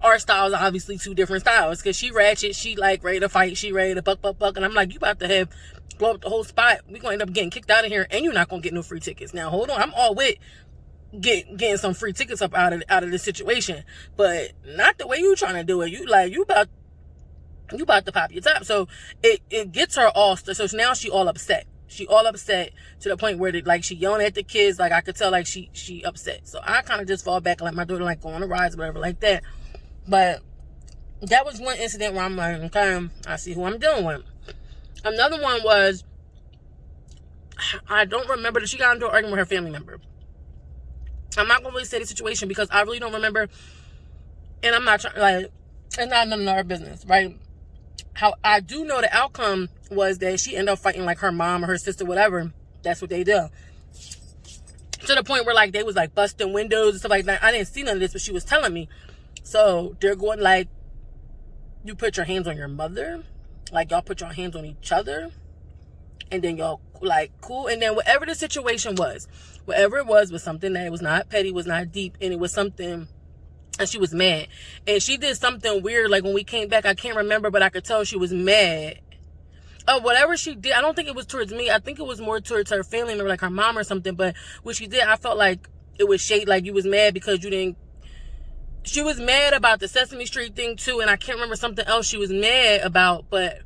Our styles are obviously two different styles because she ratchet, she like ready to fight, she ready to buck, and I'm like, you about to blow up the whole spot. We're gonna end up getting kicked out of here and you're not gonna get no free tickets. Now hold on, I'm all with getting some free tickets up out of this situation, but not the way you trying to do it. You about to pop your top. So it gets her all, so now she all upset. She all upset to the point where she yelling at the kids. Like I could tell like she upset. So I kind of just fall back and let my daughter like go on a rise or whatever like that. But that was one incident where I'm like, okay, I see who I'm dealing with. Another one was, I don't remember that she got into an argument with her family member. I'm not going to really say the situation because I really don't remember. And I'm not trying, like, it's not none of our business, right? How I do know the outcome was that she ended up fighting like her mom or her sister, whatever. That's what they do. To the point where like they was like busting windows and stuff like that. I didn't see none of this, but she was telling me. So they're going like, you put your hands on your mother, like y'all put your hands on each other, and then y'all like cool. And then whatever the situation was, whatever it was something that was not petty, was not deep, and it was something. And she was mad, and she did something weird. Like when we came back, I can't remember, but I could tell she was mad. Whatever she did, I don't think it was towards me. I think it was more towards her family member, like her mom or something. But what she did, I felt like it was shade. Like you was mad because you didn't. She was mad about the Sesame Street thing too, and I can't remember something else she was mad about. But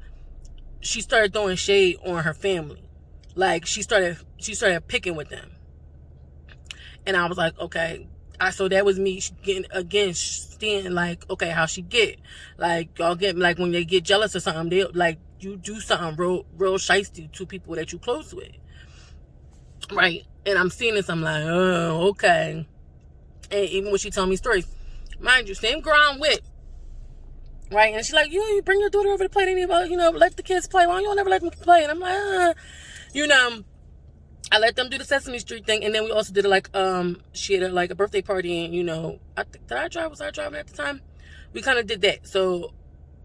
she started throwing shade on her family. Like she started picking with them, and I was like, okay. So that was me getting again understand, like, okay, how she get. Like, y'all get, like, when they get jealous or something, they, like, you do something real shiesty to people that you close with. Right? And I'm seeing this, I'm like, oh, okay. And even when she told me stories, mind you, same girl I'm with, right? And she's like, you bring your daughter over to play, let the kids play. Why you don't never let them play? And I'm like, I let them do the Sesame Street thing, and then we also did she had a birthday party, and did I drive? Was I driving at the time? We kind of did that. So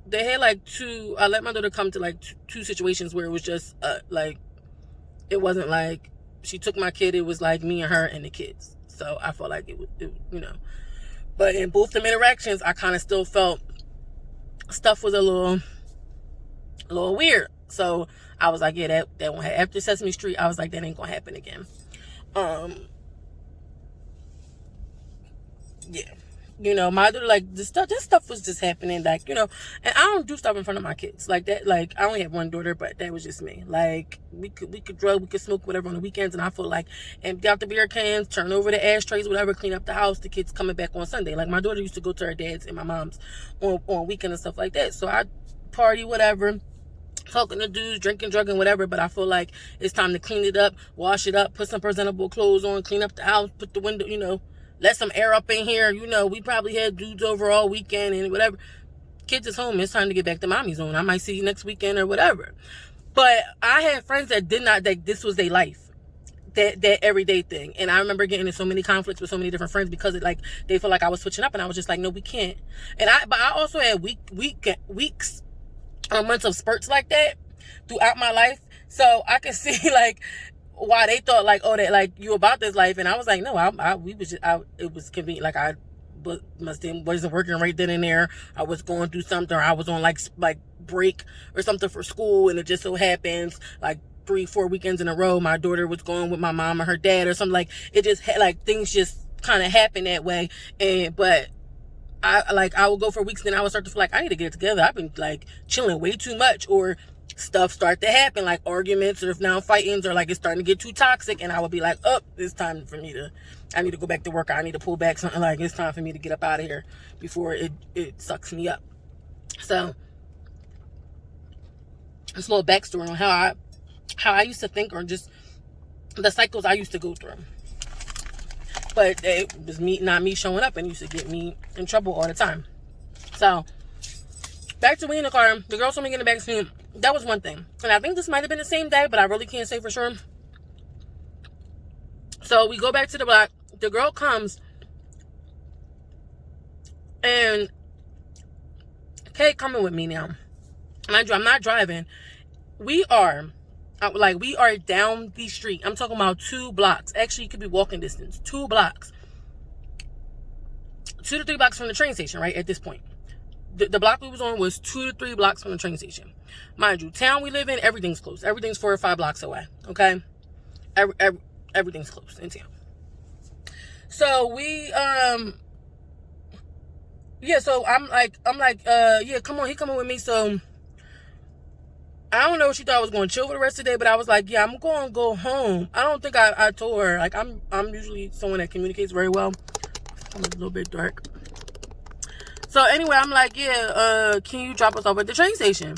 they had two. I let my daughter come to two situations where it was just it wasn't like she took my kid. It was like me and her and the kids. So I felt like But in both them interactions, I kind of still felt stuff was a little weird. So I was like, yeah, that won't happen. After Sesame Street, I was like, that ain't gonna happen again. Yeah. My daughter, this stuff was just happening, and I don't do stuff in front of my kids like that. Like, I only have one daughter, but that was just me. Like, we could drug, we could smoke, whatever on the weekends, and I feel like empty out the beer cans, turn over the ashtrays, whatever, clean up the house. The kids coming back on Sunday. Like, my daughter used to go to her dad's and my mom's on weekend and stuff like that. So I party, whatever, talking to dudes, drinking, drugging, whatever, but I feel like it's time to clean it up, wash it up, put some presentable clothes on, clean up the house, put the window, let some air up in here. We probably had dudes over all weekend and whatever. Kids is home. It's time to get back to mommy's zone. I might see you next weekend or whatever. But I had friends that did not, that this was their life. That everyday thing. And I remember getting in so many conflicts with so many different friends because they felt like I was switching up, and I was just like, no, we can't. But I also had weeks or months of spurts like that throughout my life. So I could see why they thought that you about this life, and I was like, no, it was convenient. I wasn't working right then and there. I was going through something, or I was on break or something for school, and it just so happens 3-4 weekends in a row my daughter was going with my mom or her dad or something. It just things just kind of happen that way. But I would go for weeks, then I would start to feel like I need to get it together. I've been chilling way too much, or stuff start to happen, arguments, or if now fightings, or it's starting to get too toxic, and I would be like, oh, it's time for me I need to go back to work. I need to pull back something. It's time for me to get up out of here before it sucks me up. So this little backstory on how I used to think, or just the cycles I used to go through. But it was not me showing up, and used to get me in trouble all the time. So back to we in the car, the girl told me in the back seat. That was one thing. And I think this might have been the same day, but I really can't say for sure. So we go back to the block. The girl comes, and Kay coming with me now. Mind you, I'm not driving. We are down the street. I'm talking about 2 blocks. Actually, you could be walking distance. 2 blocks. 2 to 3 blocks from the train station, right, at this point. The block we was on was 2 to 3 blocks from the train station. Mind you, town we live in, everything's close. Everything's 4 or 5 blocks away, okay? Everything's close in town. So we, so I'm like, yeah, come on, he coming with me. So I don't know if she thought I was going to chill for the rest of the day, but I was like, yeah, I'm going to go home. I don't think I told her. I'm usually someone that communicates very well. I'm a little bit dark. So anyway, I'm like, yeah, can you drop us off at the train station?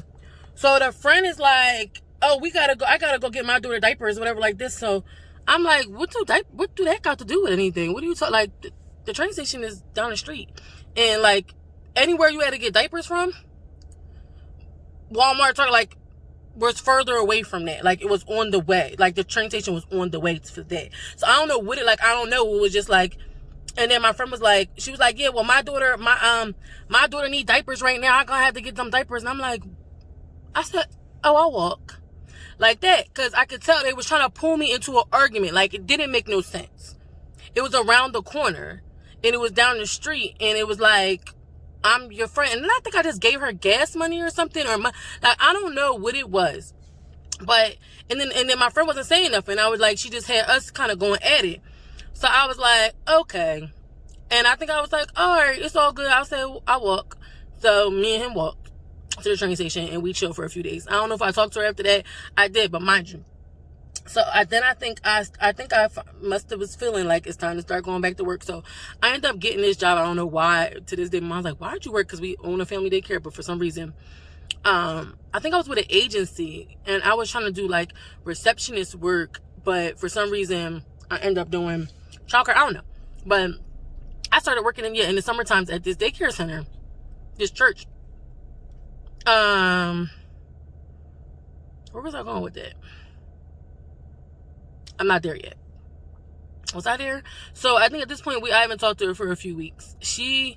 So the friend is like, oh, I gotta go get my daughter diapers, whatever, like this. So I'm like, what do that got to do with anything? What do you talk, the train station is down the street. And anywhere you had to get diapers from, Walmart, was further away from that. It was on the way. The train station was on the way to that. So I don't know what I don't know. It was just and then my friend was like, she was like, yeah, well, my daughter need diapers right now. I'm gonna have to get them diapers. And I said, oh, I'll walk. Like that. Cause I could tell they was trying to pull me into an argument. It didn't make no sense. It was around the corner, and it was down the street, and it was I'm your friend. And then I think I just gave her gas money or something, or I don't know what it was. But, and then my friend wasn't saying nothing. I was she just had us kind of going at it. So I was like, okay. And I think I was like, all right, it's all good. I'll walk. So me and him walked to the train station, and we chilled for a few days. I don't know if I talked to her after that. I did, but mind you, So I think I must have was feeling like it's time to start going back to work. So I ended up getting this job. I don't know why. To this day, my mom's like, "Why'd you work?" Because we own a family daycare, but for some reason, I think I was with an agency and I was trying to do like receptionist work, but for some reason I ended up doing childcare. I don't know, but I started working in the summer times at this daycare center, this church. Where was I going with that? I'm not there yet. Was I there? So I think at this point I haven't talked to her for a few weeks. So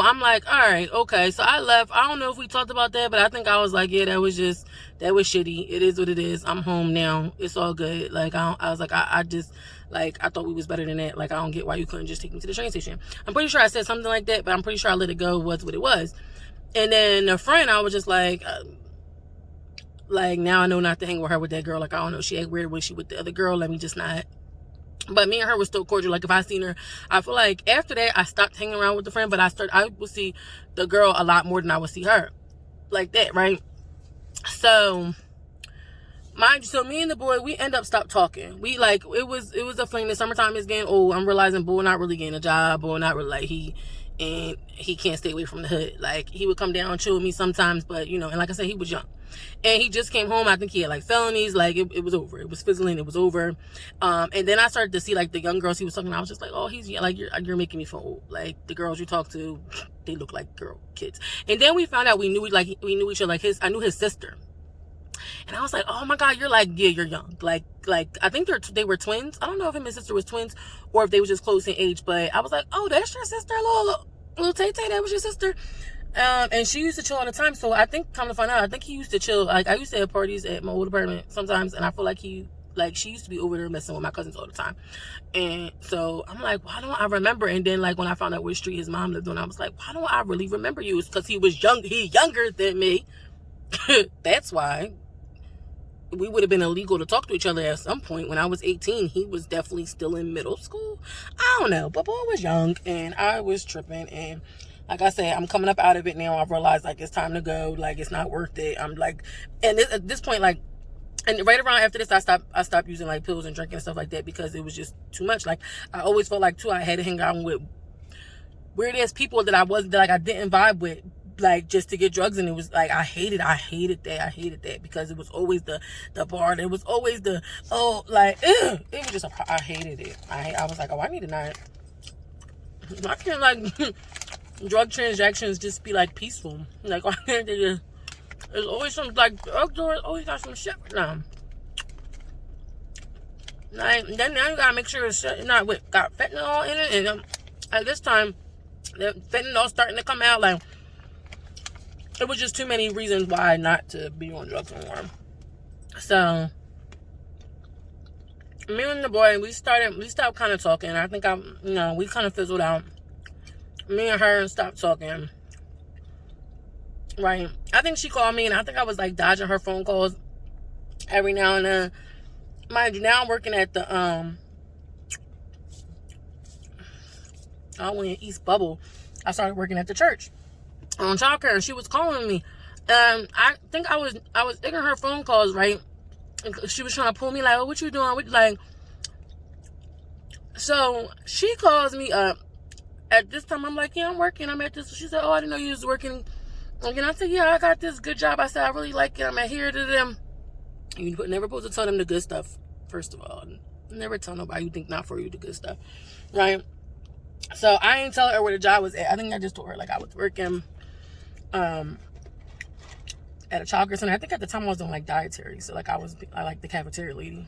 I'm like, all right, okay. So I left. I don't know if we talked about that, but I think I was like, yeah, that was shitty. It is what it is. I'm home now. It's all good. Like, I was like, I just, like, I thought we was better than that. Like, I don't get why you couldn't just take me to the train station. I'm pretty sure I said something like that, but I'm pretty sure I let it go. Was what it was. And then a friend, I was just like, now I know not to hang with her with that girl. Like, I don't know. She act weird when she with the other girl. Let me just not. But me and her were still cordial. Like, if I seen her, I feel like after that, I stopped hanging around with the friend, but I would see the girl a lot more than I would see her. Like that, right? So, me and the boy, we end up stopped talking. We, like, it was a fling. The summertime is getting old. I'm realizing boy not really getting a job. Boy not really, like, he can't stay away from the hood. Like, he would come down and chill with me sometimes, but, and like I said, he was young. And he just came home. I think he had like felonies. Like it was over. It was fizzling. It was over. And then I started to see like the young girls he was talking to. I was just like, oh, he's like, you're making me feel old. Like the girls you talk to, they look like kids. And then we found out we knew each other. Like I knew his sister. And I was like, oh my God, you're like, yeah, you're young. Like I think they were twins. I don't know if him and his sister was twins or if they were just close in age. But I was like, oh, that's your sister, little Tay Tay. That was your sister. And she used to chill all the time. So I think, come to find out, I think he used to chill. Like I used to have parties at my old apartment sometimes, and I feel like she used to be over there messing with my cousins all the time. And so I'm like, why don't I remember? And then like when I found out which street his mom lived on, I was like, why don't I really remember you? It's because he was younger than me. That's why. We would have been illegal to talk to each other at some point. When I was 18, he was definitely still in middle school. I don't know, but boy was young and I was tripping. And like I said, I'm coming up out of it now. I've realized like it's time to go. Like it's not worth it. I'm like, and at this point, like, and right around after this, I stopped using like pills and drinking and stuff like that because it was just too much. Like I always felt like too, I had to hang out with weird ass people that I didn't vibe with, like just to get drugs. And it was like I hated that because it was always the bar. It was always the it was just I hated it. I was like, oh, I need to not. I can't like drug transactions just be like peaceful. Like why can't they just? There's always some like drug dealers always got some shit with them. Like then now you gotta make sure it's not with got fentanyl in it, and at this time the fentanyl starting to come out. Like it was just too many reasons why not to be on drugs anymore. So me and the boy, we stopped kind of talking. I think we kind of fizzled out. Me and her stopped talking. Right. I think she called me and I think I was like dodging her phone calls every now and then. Mind you, now I'm working at the I went in East Bubble. I started working at the church on childcare, and she was calling me. I think I was ignoring her phone calls, right? She was trying to pull me like, oh, what you doing? So she calls me up. At this time, I'm like, yeah, I'm working. I'm at this. She said, oh, I didn't know you was working. And I said, yeah, I got this good job. I said, I really like it. I'm adhere to them. You never supposed to tell them the good stuff, first of all. Never tell nobody you think not for you the good stuff, right? So I ain't tell her where the job was at. I think I just told her like I was working at a childcare center. I think at the time I was doing like dietary. So like I like the cafeteria lady.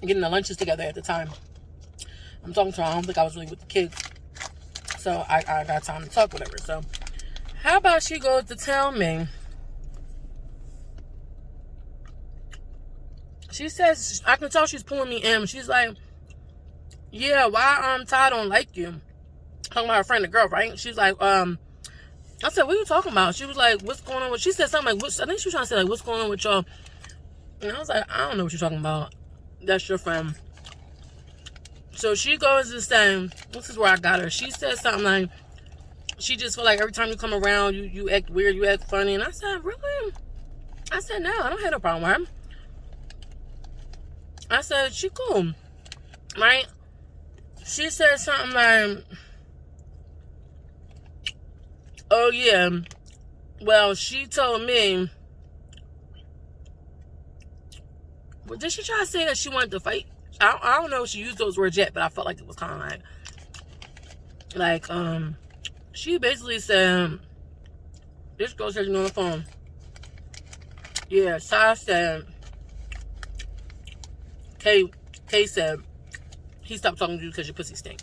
Getting the lunches together at the time. I'm talking to her. I don't think I was really with the kids. So I got time to talk, whatever. So how about she goes to tell me, she says, I can tell she's pulling me in. She's like, yeah, why Ty don't like you? Talking about her friend, the girl, right? She's like, I said, what are you talking about? She was like, what's going on with, she said something like, I think she was trying to say like, what's going on with y'all? And I was like, I don't know what you're talking about. That's your friend. So she goes to say, this is where I got her. She said something like, she just feel like every time you come around, you act weird, you act funny. And I said, really? I said, no, I don't have no problem with her. I said, she cool, right? She said something like, oh yeah, well, she told me, well, did she try to say that she wanted to fight? I don't know if she used those words yet, but I felt like it was kind of like, she basically said, this girl said, you on the phone. Yeah, Sai said, Kay said, he stopped talking to you because your pussy stink.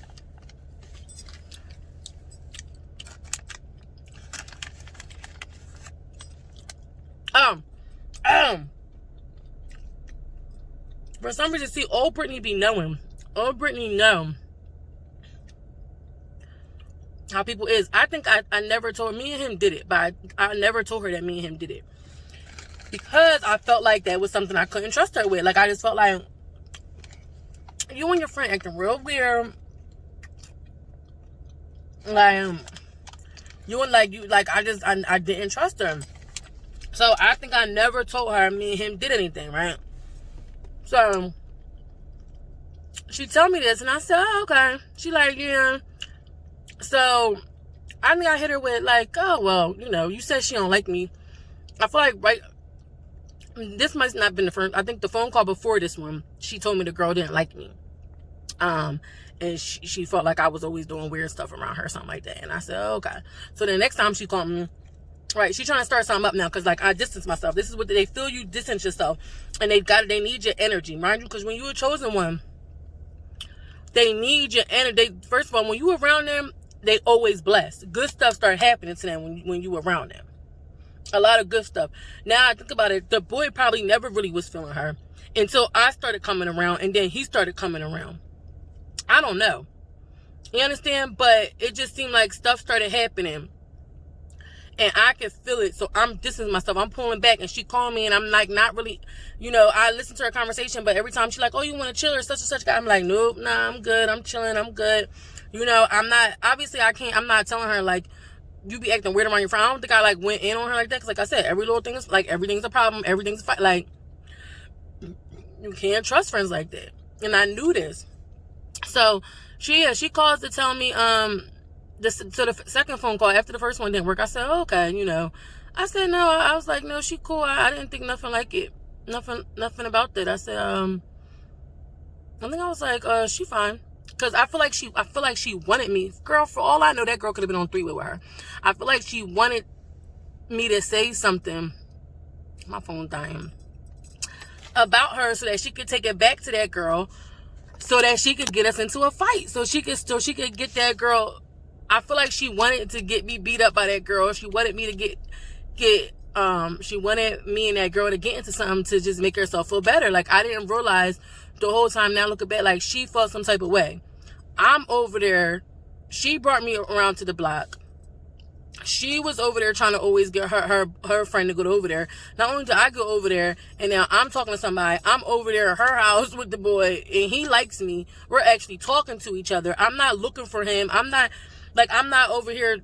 For some reason, see, old Brittany be knowing. Old Brittany know how people is. I think I never told, me and him did it, but I never told her that me and him did it. Because I felt like that was something I couldn't trust her with. Like, I just felt like, you and your friend acting real weird. Like, I didn't trust her. So I think I never told her me and him did anything, right? So she told me this, and I said, oh, okay. She like, yeah. So I think I hit her with like, oh, well, you know, you said she don't like me. I feel like, right, this must not have been the first. I think the phone call before this one, she told me the girl didn't like me. And she felt like I was always doing weird stuff around her, something like that. And I said, oh, okay. So the next time she called me, right, she trying to start something up now because, like, I distance myself. This is what they feel, you distance yourself. And they need your energy, mind you, because when you're a chosen one, they need your energy. First of all, when you around them, they always blessed. Good stuff start happening to them when you around them. A lot of good stuff. Now I think about it, the boy probably never really was feeling her until I started coming around, and then he started coming around. I don't know. You understand? But it just seemed like stuff started happening. And I can feel it. So I'm distancing myself. I'm pulling back. And she called me. And I'm like, not really, you know, I listened to her conversation. But every time she's like, oh, you want to chill or such and such guy? I'm like, nope, nah, I'm good. I'm chilling. I'm good. You know, I'm not, obviously I can't, I'm not telling her like, you be acting weird around your friend. I don't think I like went in on her like that. Because like I said, every little thing is like, everything's a problem. Everything's a fight. Like, you can't trust friends like that. And I knew this. So she calls to tell me, so the second phone call after the first one didn't work. I said, oh, okay, you know. I said, no, I was like, no, she cool. I didn't think nothing like it. Nothing about that. I said, I think I was like, she fine. Cause I feel like she wanted me. Girl, for all I know, that girl could have been on three-way with her. I feel like she wanted me to say something. My phone dying. About her so that she could take it back to that girl. So that she could get us into a fight. So she could get that girl. I feel like she wanted to get me beat up by that girl. She wanted me to she wanted me and that girl to get into something to just make herself feel better. Like, I didn't realize the whole time, now look at back, like she felt some type of way. I'm over there. She brought me around to the block. She was over there trying to always get her friend to go over there. Not only did I go over there, and now I'm talking to somebody, I'm over there at her house with the boy, and he likes me. We're actually talking to each other. I'm not looking for him. I'm not over here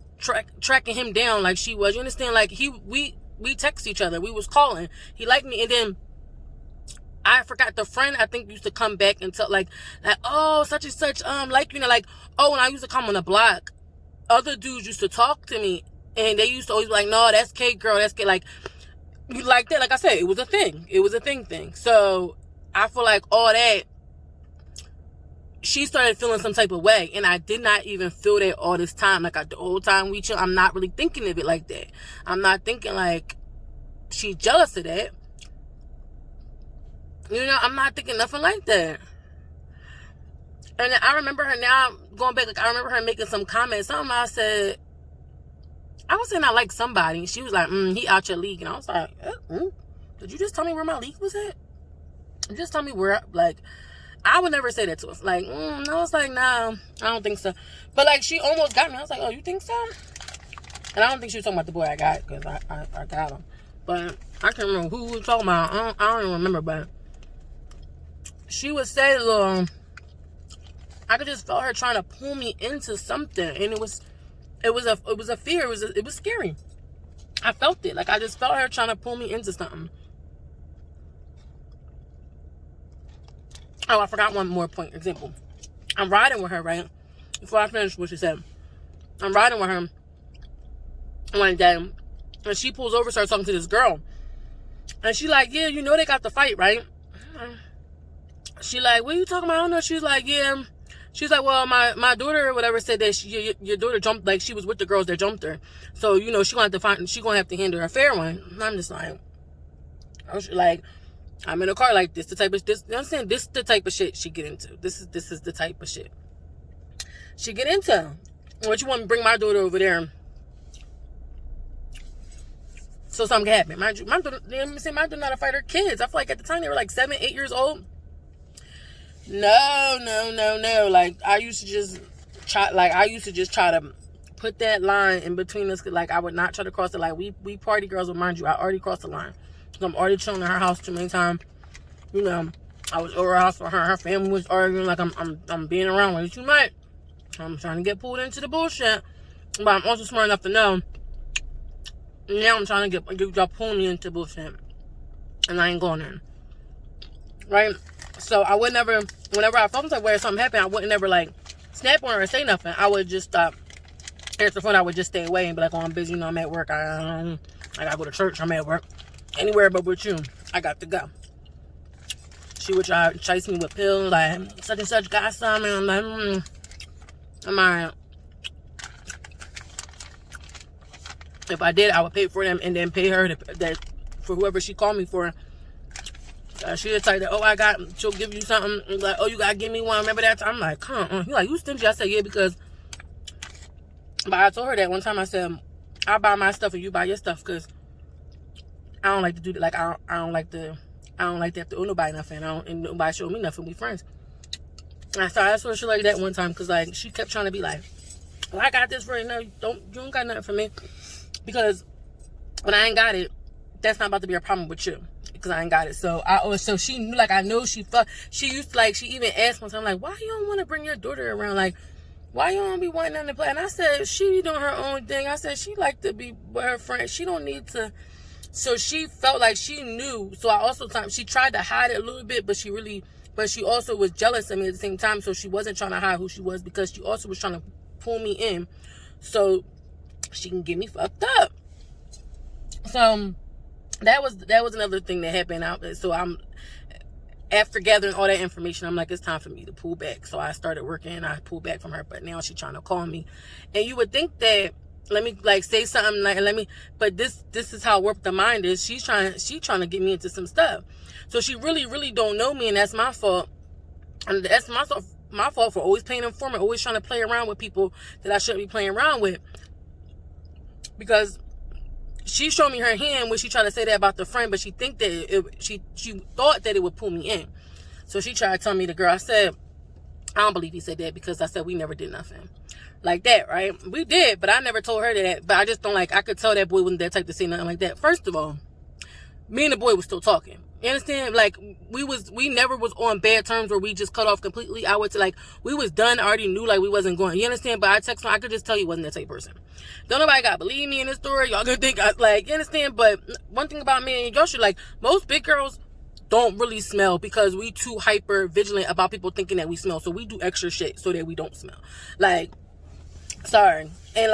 tracking him down like she was. You understand? Like, we text each other. We was calling. He liked me, and then I forgot, the friend I think used to come back and tell like oh, such and such like, you know, like, oh, when I used to come on the block, other dudes used to talk to me, and they used to always be like, no, that's Kate, girl, that's Kate. Like, you like that. Like I said, it was a thing. It was a thing. So I feel like all that, she started feeling some type of way, and I did not even feel that all this time. Like, the whole time we chill, I'm not really thinking of it like that. I'm not thinking like she's jealous of that. You know, I'm not thinking nothing like that. And I remember her now, going back, like, I remember her making some comments. Something I said, I was saying I like somebody. She was like, he out your league. And I was like, did you just tell me where my league was at? Just tell me where, like, I would never say that to her. Like, I was like, nah, I don't think so. But, like, she almost got me. I was like, oh, you think so? And I don't think she was talking about the boy I got, because I got him. But I can't remember who we were talking about. I don't even remember, but she would say, I could just feel her trying to pull me into something, and it was a fear. It was scary. I felt it. Like, I just felt her trying to pull me into something. Oh, I forgot one more point. Example. I'm riding with her, right? Before I finish what she said. I'm riding with her one day, and she pulls over, starts talking to this girl. And she like, yeah, you know they got the fight, right? She like, what are you talking about? I don't know. She's like, yeah. She's like, well, my daughter or whatever said that your daughter jumped, like she was with the girls that jumped her. So, you know, she gonna have to handle a fair one. And I'm just like, I'm in a car like this, the type of this. You know what I'm saying? This is the type of shit she get into. This is the type of shit she get into. What you want me to bring my daughter over there so something can happen? My daughter, my daughter not a fighter. Kids, I feel like at the time they were like 7, 8 years old. No. Like I used to just try to put that line in between us. Like I would not try to cross it. Like we party girls, but mind you, I already crossed the line. I'm already chilling at her house too many times. You know, I was over her house for her. Her family was arguing. Like I'm being around with you might. I'm trying to get pulled into the bullshit, but I'm also smart enough to know. Now I'm trying to get y'all pulling me into bullshit, and I ain't going in. Right? So I would never, whenever I felt like where something happened, I wouldn't never like snap on her or say nothing. I would just stop. Answer the phone. I would just stay away and be like, "Oh, I'm busy. You know, I'm at work. I gotta go to church. I'm at work. Anywhere but with you, I got to go." She would try to chase me with pills, like such and such got some, and I'm like, I'm alright. If I did, I would pay for them and then pay her that for whoever she called me for. She would type that, she'll give you something. Like, oh, you gotta give me one. Remember that time? I'm like, huh? You like, you stingy? I said, yeah, because. But I told her that one time. I said, I buy my stuff and you buy your stuff, because I don't like to do that. Like, I don't like to have to owe nobody nothing. And nobody show me nothing. We friends. And I told her shit like that one time, because like she kept trying to be like, well, I got this for you. No, you don't got nothing for me, because when I ain't got it, that's not about to be a problem with you, because I ain't got it. So she knew, like, I know she used to, like, she even asked me something like, why you don't want to bring your daughter around? Like, why you don't be wanting them to play? And I said, she be doing her own thing. I said, she like to be with her friends. She don't need to. So she felt like she knew. So she tried to hide it a little bit, but she also was jealous of me at the same time. So she wasn't trying to hide who she was, because she also was trying to pull me in so she can get me fucked up. So that was another thing that happened out there. So after gathering all that information, I'm like, it's time for me to pull back. So I started working and I pulled back from her, but now she's trying to call me. And you would think that, let me like say something like, but this is how warped the mind is. She's trying to get me into some stuff. So she really, really don't know me, and that's my fault. And that's my fault for always playing informant, always trying to play around with people that I shouldn't be playing around with. Because she showed me her hand when she tried to say that about the friend, but she thought that it would pull me in. So she tried to tell me the girl. I said, I don't believe he said that, because I said we never did nothing like that, right? We did, but I never told her that. But I just don't like, I could tell that boy wasn't that type to say nothing like that. First of all, me and the boy was still talking. You understand? Like, we never was on bad terms where we just cut off completely. I would say, like, we was done. I already knew, like, we wasn't going. You understand? But I text him, I could just tell you wasn't that type of person. Don't nobody got to believe me in this story. Y'all gonna think you understand? But one thing about me and y'all should, like, most big girls don't really smell, because we too hyper vigilant about people thinking that we smell. So we do extra shit so that we don't smell. Like, sorry. And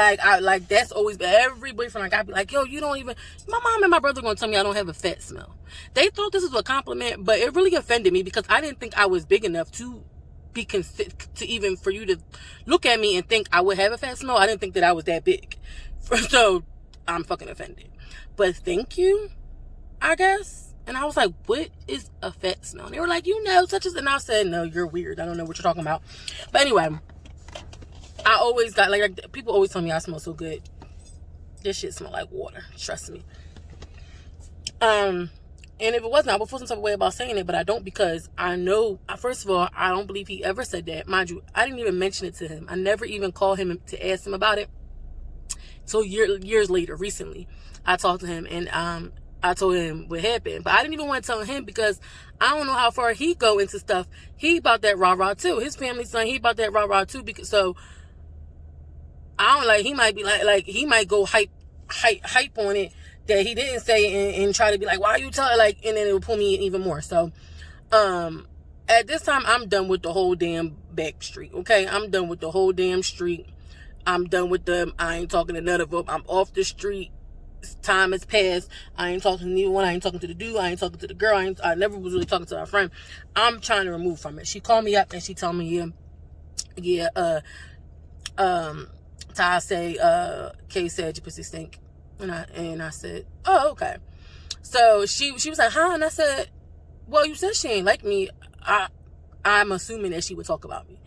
that's always been, every boyfriend I got be like, yo, you don't even, my mom and my brother gonna tell me I don't have a fat smell. They thought this was a compliment, but it really offended me, because I didn't think I was big enough to be to even for you to look at me and think I would have a fat smell. I didn't think that I was that big. So I'm fucking offended. But thank you, I guess. And I was like, what is a fat smell? And they were like, such as, and I said, no, you're weird. I don't know what you're talking about. But anyway, I always got, like people always tell me I smell so good. This shit smell like water. Trust me. And if it wasn't, I would feel some type of way about saying it, but I don't, because I know, first of all, I don't believe he ever said that. Mind you, I didn't even mention it to him. I never even called him to ask him about it. So years later, recently, I talked to him, and I told him what happened. But I didn't even want to tell him, because I don't know how far he go into stuff. He about that rah-rah too. His family's son, he about that rah-rah too. Because, so I don't, like, he might be like he might go hype on it. that he didn't say and try to be like, why are you telling, like, and then it would pull me in even more. So at this time, I'm done with the whole damn back street. Okay, I'm done with the whole damn street. I'm done with them. I ain't talking to none of them. I'm off the street. Time has passed. I ain't talking to neither one. I ain't talking to the dude. I ain't talking to the girl. I never was really talking to our friend. I'm trying to remove from it. She called me up and she told me, Ty say, Kay said your pussy stink. And I said, oh, okay. So she was like, huh? And I said, well, you said she ain't like me. I'm assuming that she would talk about me.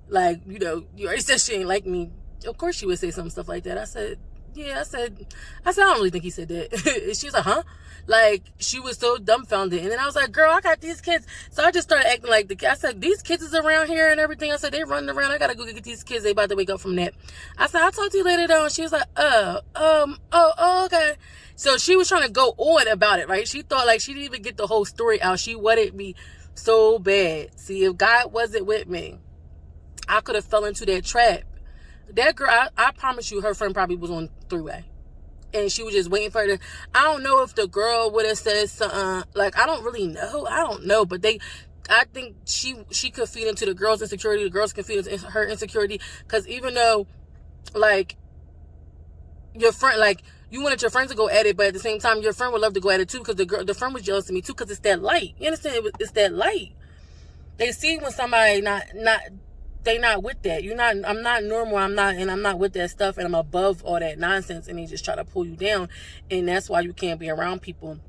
Like, you know, you already said she ain't like me. Of course she would say some stuff like that. I said, yeah, I said, I don't really think he said that. She was like, huh? Like, she was so dumbfounded. And then I was like, girl, I got these kids. So I just started acting like I said, these kids is around here and everything. I said, they running around. I got to go get these kids. They about to wake up from that. I said, I'll talk to you later though. And she was like, okay. So she was trying to go on about it, right? She thought like she didn't even get the whole story out. She wanted me so bad. See, if God wasn't with me, I could have fell into that trap. That girl, I promise you, her friend probably was on three-way. And she was just waiting for her to, I don't know if the girl would have said something, like, I don't really know. I don't know. But I think she could feed into the girl's insecurity. The girls can feed into her insecurity. Because even though, like, your friend, like, you wanted your friends to go at it, but at the same time, your friend would love to go at it too, because the friend was jealous of me too, because it's that light. You understand? It's that light. They see when somebody they not with that. I'm not normal. I'm not with that stuff, and I'm above all that nonsense, and they just try to pull you down, and that's why you can't be around people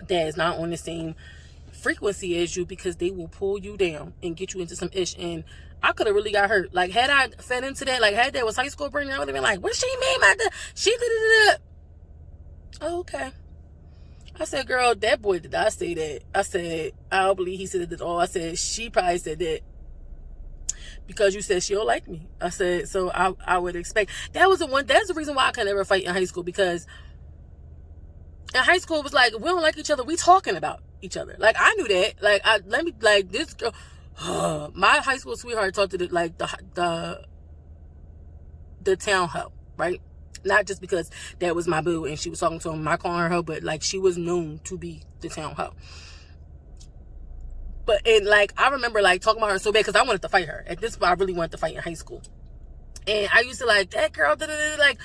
that is not on the same frequency as you, because they will pull you down and get you into some ish. And I could have really got hurt. Like, had I fed into that, like, had that was high school Brittany, I would have been like, what she mean by that? She did it. Oh, okay. I said, girl, that boy did not say that. I said, I don't believe he said it at all. I said, she probably said that because you said she don't like me. I said, so I would expect. That's the reason why I could never fight in high school, because in high school it was like, we don't like each other, we talking about each other. Like, I knew that. This girl, my high school sweetheart talked to the town hoe, right? Not just because that was my boo and she was talking to him, I calling her hoe, but like, she was known to be the town hoe. But, and like, I remember like talking about her so bad because I wanted to fight her. At this point, I really wanted to fight in high school. And I used to like, that girl, like,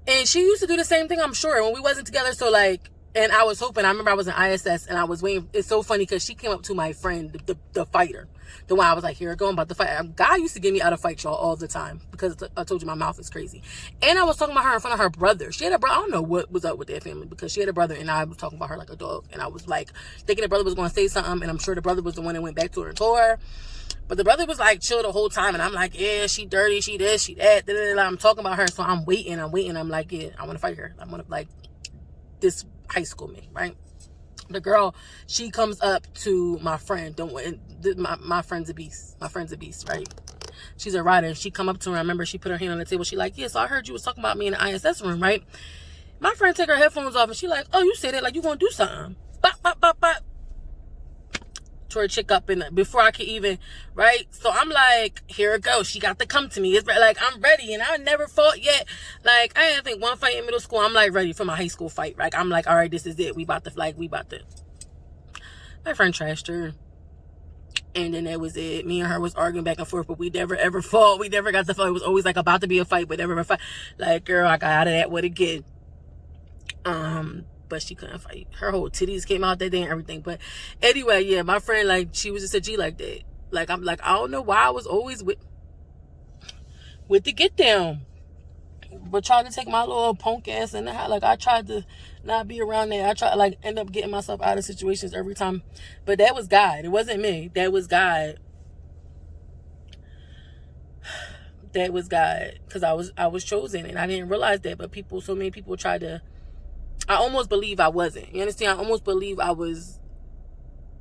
and she used to do the same thing, I'm sure, when we wasn't together. So like, and I was hoping, I remember I was in ISS and I was waiting. It's so funny because she came up to my friend, the fighter, the one I was like, here, go, I'm about to fight. A guy used to get me out of fight, y'all, all the time, because I told you my mouth is crazy. And I was talking about her in front of her brother. She had a brother. I don't know what was up with their family, because she had a brother and I was talking about her like a dog. And I was like, thinking the brother was going to say something, and I'm sure the brother was the one that went back to her and told her. But the brother was like chill the whole time, and I'm like, yeah, she dirty, she this, she that. I'm talking about her, so I'm waiting. I'm like, yeah, I want to fight her. I want to, like, this high school me, right? The girl, she comes up to my friend. My friend's a beast. My friend's a beast, right? She's a rider. She come up to her. I remember she put her hand on the table. She like, yeah, so I heard you was talking about me in the ISS room, right? My friend take her headphones off, and she like, oh, you said it like you gonna do something. Bop, bop, bop, bop. Tore a chick up in before I could even, right? So I'm like, here it goes. She got to come to me. It's like, I'm ready, and I never fought yet. Like, I had, I think, one fight in middle school. I'm like ready for my high school fight. Like, I'm like, all right, this is it. We about to. My friend trashed her, and then that was it. Me and her was arguing back and forth, but we never ever fought. We never got to fight. It was always like about to be a fight, but never ever fight. Like, girl, I got out of that one again. But she couldn't fight. Her whole titties came out that day and everything. But anyway, yeah, my friend, like, she was just a G like that. Like, I'm like, I don't know why I was always with the get down, but trying to take my little punk ass in the house. Like, I tried to not be around there. I tried, like, end up getting myself out of situations every time. But that was God. It wasn't me. That was God. That was God. Because I was chosen, and I didn't realize that. But so many people tried to. I almost believe I wasn't. You understand? I almost believe I was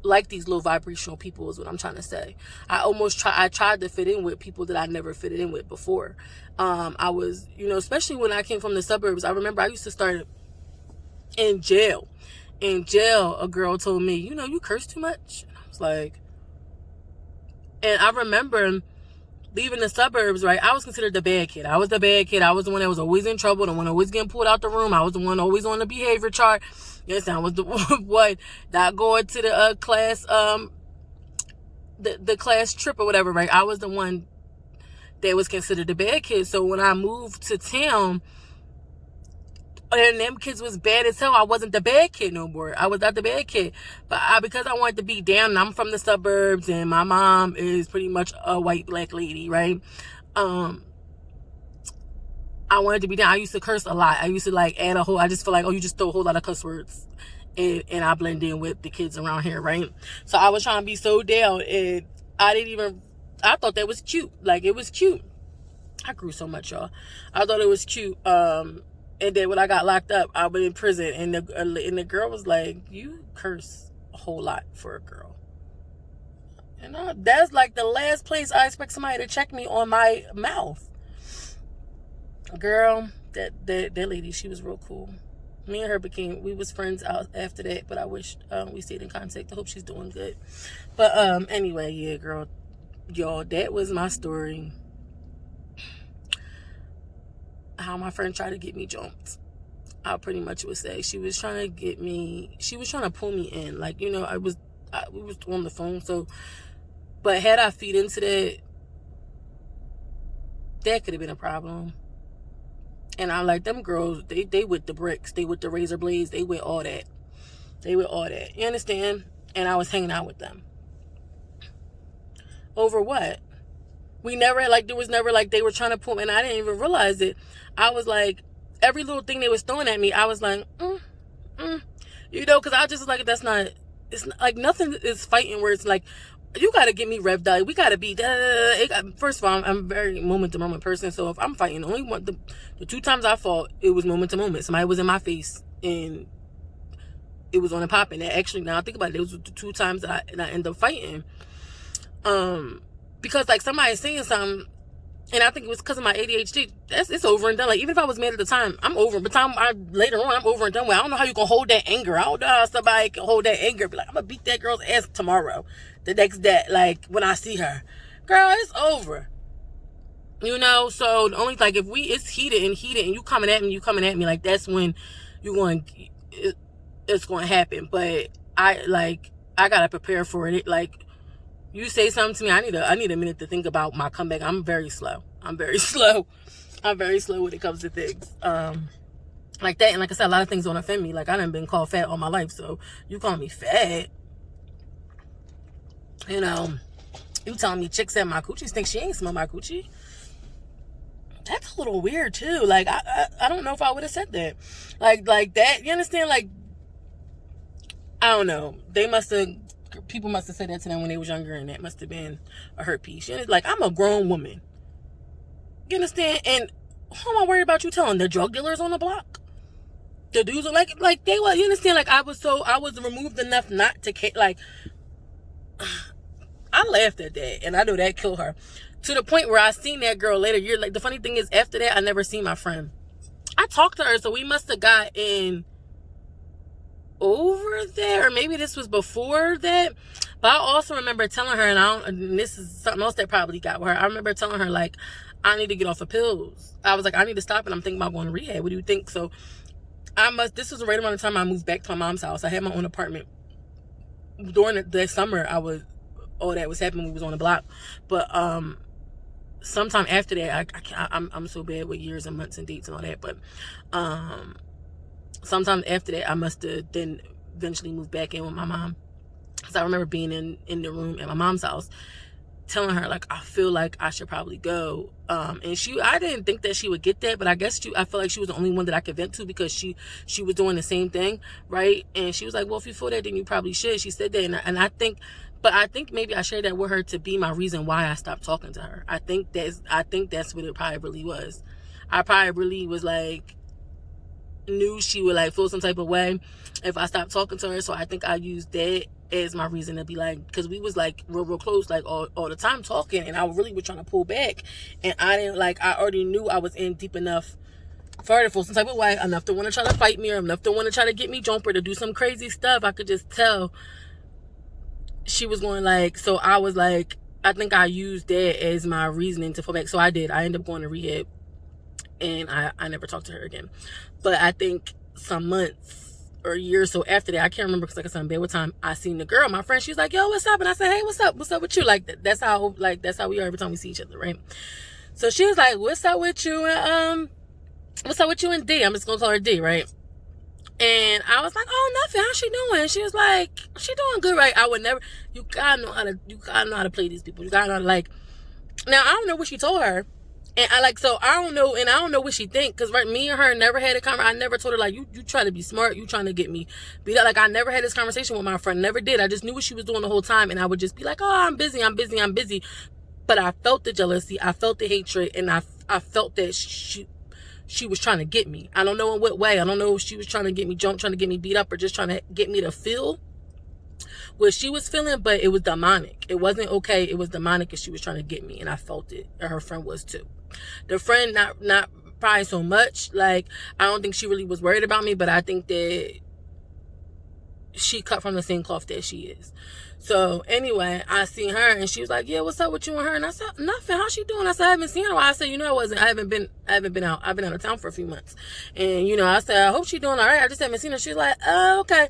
like these low vibrational people is what I'm trying to say. I tried to fit in with people that I never fitted in with before. I was, especially when I came from the suburbs. I remember I used to start in jail. In jail, a girl told me, you curse too much. And I was like, and I remember leaving the suburbs, right, I was considered the bad kid. I was the bad kid. I was the one that was always in trouble, the one always getting pulled out the room. I was the one always on the behavior chart. Yes, I was the one not going to the class, the class trip or whatever, right? I was the one that was considered the bad kid. So when I moved to town, and them kids was bad as hell, I wasn't the bad kid no more. I was not the bad kid. But because I wanted to be down, and I'm from the suburbs, and my mom is pretty much a white black lady, right? I wanted to be down. I used to curse a lot. I used to like add a whole, I just feel like, oh, you just throw a whole lot of cuss words. And I blend in with the kids around here, right? So I was trying to be so down, and I thought that was cute. Like, it was cute. I grew so much, y'all. I thought it was cute. And then when I got locked up, I was in prison, and the girl was like, you curse a whole lot for a girl. And that's like the last place I expect somebody to check me on my mouth. Girl, that lady, she was real cool. Me and her we was friends out after that, but I wish we stayed in contact. I hope she's doing good. But anyway, yeah, girl, y'all, that was my story. How my friend tried to get me jumped. I pretty much would say she was trying to get me. She was trying to pull me in. Like, you know, we was on the phone. So, but had I feed into that could have been a problem. And I like them girls. They with the bricks. They with the razor blades. They with all that. You understand? And I was hanging out with them. Over what? We never, like, there was never, like, they were trying to pull me, and I didn't even realize it. I was like, every little thing they was throwing at me, I was like, you know, because I just like, it's not, like, nothing is fighting where it's like, you got to get me revved up. We got to be, first of all, I'm a very moment-to-moment person, so if I'm fighting, only one, the 2 times I fought, it was moment-to-moment. Somebody was in my face, and it was on and popping. And actually, now I think about it, it was the 2 times that I ended up fighting. Because, like, somebody saying something, and I think it was because of my ADHD, it's over and done. Like, even if I was mad at the time, I'm over. But later on, I'm over and done with. I don't know how you can hold that anger. I don't know how somebody can hold that anger. Be like, I'm going to beat that girl's ass tomorrow. The next day, like, when I see her. Girl, it's over. You know? So, the only, like, if it's heated and you coming at me, like, that's when it's going to happen. But I got to prepare for it. Like, you say something to me, I need a minute to think about my comeback. I'm very slow when it comes to things like that. And like I said, a lot of things don't offend me. Like, I done been called fat all my life, so you call me fat, you know, you telling me chicks at my coochie think she ain't smell my coochie. That's a little weird too. Like, I don't know if I would have said that like that, you understand? Like, I don't know, people must have said that to them when they was younger, and that must have been a hurt piece. Like, I'm a grown woman. You understand? And who am I worried about you telling? The drug dealers on the block? The dudes are like they were, you understand? Like, I was removed enough not to, like, I laughed at that, and I know that killed her. To the point where I seen that girl later. Like, the funny thing is, after that, I never seen my friend. I talked to her, so we must have got in over there, or maybe this was before that. But I also remember telling her, and this is something else that probably got with her, I remember telling her, like, I need to get off of pills. I was like, I need to stop, and I'm thinking about going to rehab. What do you think? So this was right around the time I moved back to my mom's house. I had my own apartment. During the summer, all that was happening, we was on the block. But sometime after that, I'm so bad with years and months and dates and all that, but sometime after that, I must have then eventually moved back in with my mom. Because I remember being in the room at my mom's house, telling her, like, I feel like I should probably go. And I didn't think that she would get that, but I guess I felt like she was the only one that I could vent to, because she was doing the same thing, right? And she was like, well, if you feel that, then you probably should. She said that, and I think maybe I shared that with her to be my reason why I stopped talking to her. I think that's what it probably really was. I probably really was like, knew she would, like, feel some type of way if I stopped talking to her. So I think I used that as my reason to be like, because we was like real close, like all the time talking, and I really was trying to pull back, and I already knew I was in deep enough for her to feel some type of way, enough to want to try to fight me, or enough to want to try to get me jumper to do some crazy stuff. I could just tell she was going, like, so I was like, I think I used that as my reasoning to fall back. So I did. I ended up going to rehab, and I never talked to her again. But I think some months or a year or so after that, I can't remember, because like I said, in bed with time, I seen the girl, my friend. She's like, "Yo, what's up?" And I said, "Hey, what's up? What's up with you?" Like that's how we are every time we see each other, right? So she was like, "What's up with you?" And what's up with you and D? I'm just gonna call her D, right? And I was like, "Oh, nothing. How's she doing?" She was like, "She doing good, right?" I would never. You gotta know how to play these people. You gotta know how to, like. Now I don't know what she told her, and I don't know, and I don't know what she think, because right, me and her never had a conversation. I never told her like, you try to be smart, you trying to get me beat up. Like, I never had this conversation with my friend, never did. I just knew what she was doing the whole time, and I would just be like, "Oh, I'm busy. But I felt the jealousy, I felt the hatred, and I felt that she was trying to get me. I don't know in what way. I don't know if she was trying to get me jumped, trying to get me beat up, or just trying to get me to feel what she was feeling, but it was demonic. It wasn't okay. It was demonic, and she was trying to get me, and I felt it, and her friend was too. The friend, not probably so much. Like, I don't think she really was worried about me, but I think that she cut from the same cloth that she is. So anyway, I seen her, and she was like, "Yeah, what's up with you and her?" And I said, "Nothing. How's she doing?" I said, "I haven't seen her." I said, I haven't been out. I've been out of town for a few months. And I said, "I hope she's doing all right. I just haven't seen her." She's like, "Oh, okay."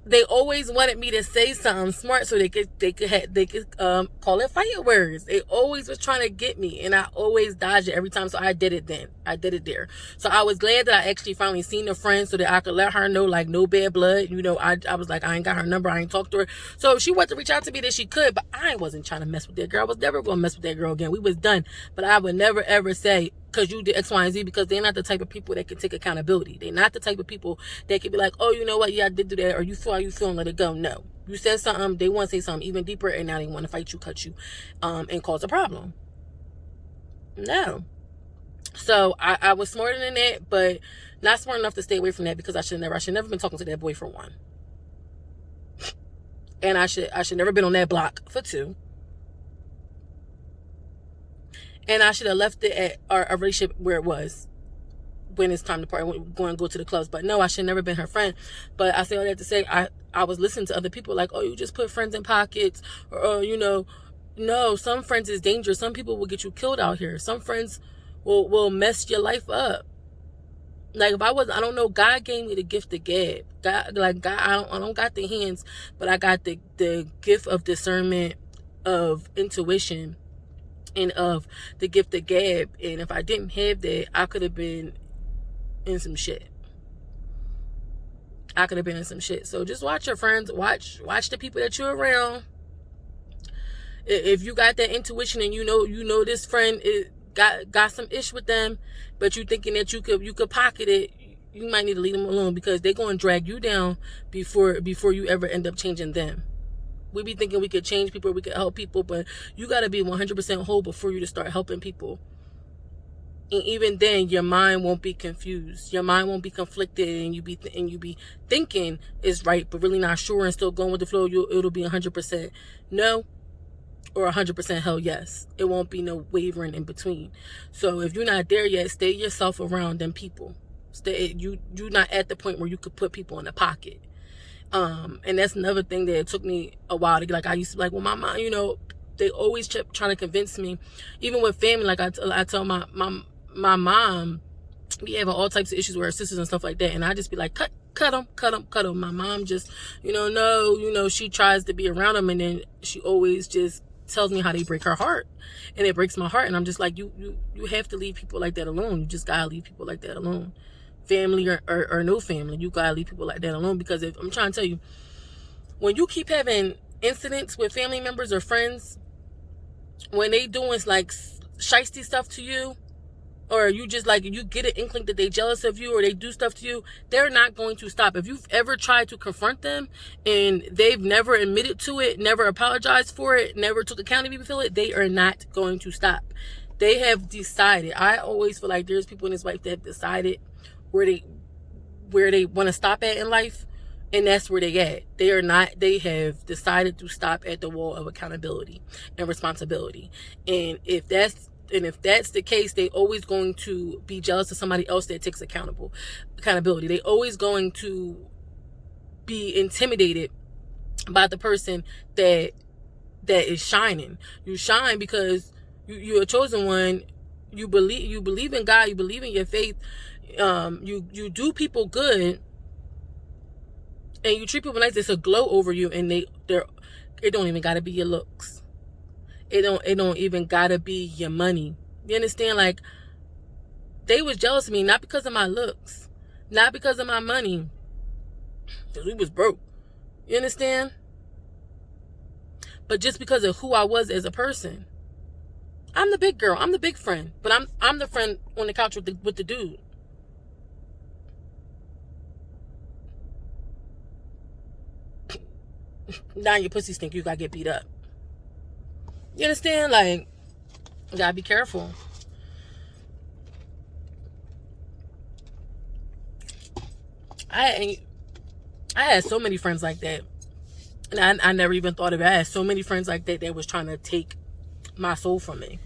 They always wanted me to say something smart so they could call it fight words. They always was trying to get me, and I always dodged it every time. So I did it then. I did it there. So I was glad that I actually finally seen a friend so that I could let her know, like, no bad blood. I was like, I ain't got her number. I ain't talked to her. So if she wanted to reach out to me, that she could, but I wasn't trying to mess with that girl. I was never going to mess with that girl again. We was done. But I would never ever say, because you did X, Y, and Z, because they're not the type of people that can take accountability. They're not the type of people that can be like, "Oh, you know what? Yeah, I did do that." Or "You feel how you feel and let it go." No. You said something, they want to say something even deeper, and now they want to fight you, cut you, and cause a problem. No. So I was smarter than that, but not smart enough to stay away from that, because I should never been talking to that boy, for one. And I should never been on that block, for two. And I should have left it at our relationship where it was when it's time to part, go and go to the clubs. But no, I should never been her friend. But I say all that to say, I was listening to other people like, "Oh, you just put friends in pockets," or, "Oh, no, some friends is dangerous. Some people will get you killed out here. Some friends will mess your life up." Like, I don't know, God gave me the gift of gab. God, I don't got the hands, but I got the gift of discernment, of intuition, and of the gift of gab. And if I didn't have that, I could have been in some shit. So just watch your friends. Watch the people that you're around. If you got that intuition, and you know this friend got some ish with them, but you thinking that you could pocket it, you might need to leave them alone, because they're going to drag you down before you ever end up changing them. We be thinking we could change people, we could help people, but you got to be 100% whole before you to start helping people. And even then, your mind won't be confused. Your mind won't be conflicted, and you be thinking is right, but really not sure, and still going with the flow. It'll be 100% no, or 100% hell yes. It won't be no wavering in between. So if you're not there yet, stay yourself around them people. You're not at the point where you could put people in a pocket. And that's another thing that it took me a while to get. Like, I used to, like, well, my mom, they always kept trying to convince me, even with family. Like, I tell my mom, we have all types of issues with her sisters and stuff like that, and I just be like, cut them. My mom just, no, she tries to be around them, and then she always just tells me how they break her heart, and it breaks my heart. And I'm just like, you have to leave people like that alone. You just gotta leave people like that alone. Family or no family, you gotta leave people like that alone. Because if I'm trying to tell you, when you keep having incidents with family members or friends, when they doing like shiesty stuff to you, or you just like, you get an inkling that they jealous of you, or they do stuff to you, they're not going to stop. If you've ever tried to confront them and they've never admitted to it, never apologized for it, never took accountability for it, they are not going to stop. They have decided. I always feel like there's people in this life that have decided where they want to stop at in life, and that's where they at. They have decided to stop at the wall of accountability and responsibility. And if that's the case, they always going to be jealous of somebody else that takes accountability. They always going to be intimidated by the person that that is shining. You shine because you're a chosen one. You believe in God. You believe in your faith. You do people good, and you treat people nice. It's a glow over you, and it don't even gotta be your looks. It don't even gotta be your money. You understand? Like, they was jealous of me, not because of my looks, not because of my money, because we was broke. You understand? But just because of who I was as a person. I'm the big girl. I'm the big friend. But I'm the friend on the couch with the dude. Now your pussy stink. You gotta get beat up. You understand? Like, you gotta be careful. I had so many friends like that. And I never even thought of it. I had so many friends like that was trying to take my soul from me.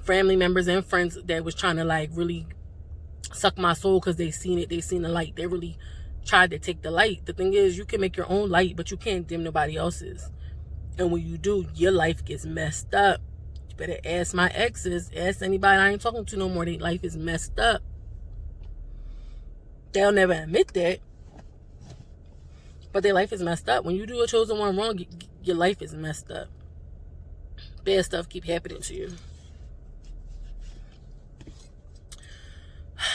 Family members and friends that was trying to like really suck my soul because they seen it. They seen the light. They really tried to take the light. The thing is, you can make your own light, but you can't dim nobody else's. And when you do, your life gets messed up. You better ask my exes. Ask anybody I ain't talking to no more. Their life is messed up. They'll never admit that. But their life is messed up. When you do a chosen one wrong, your life is messed up. Bad stuff keep happening to you.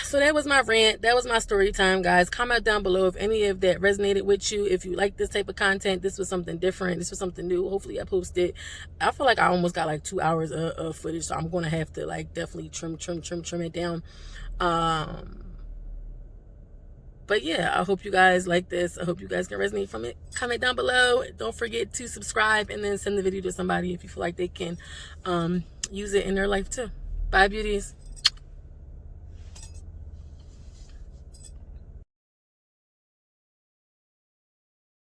So that was my rant. That was my story time, guys. Comment down below if any of that resonated with you. If you like this type of content, this was something different. This was something new. Hopefully I posted. I feel like I almost got like 2 hours of footage. So I'm going to have to like definitely trim it down. But yeah, I hope you guys like this. I hope you guys can resonate from it. Comment down below. Don't forget to subscribe and then send the video to somebody if you feel like they can use it in their life too. Bye, beauties.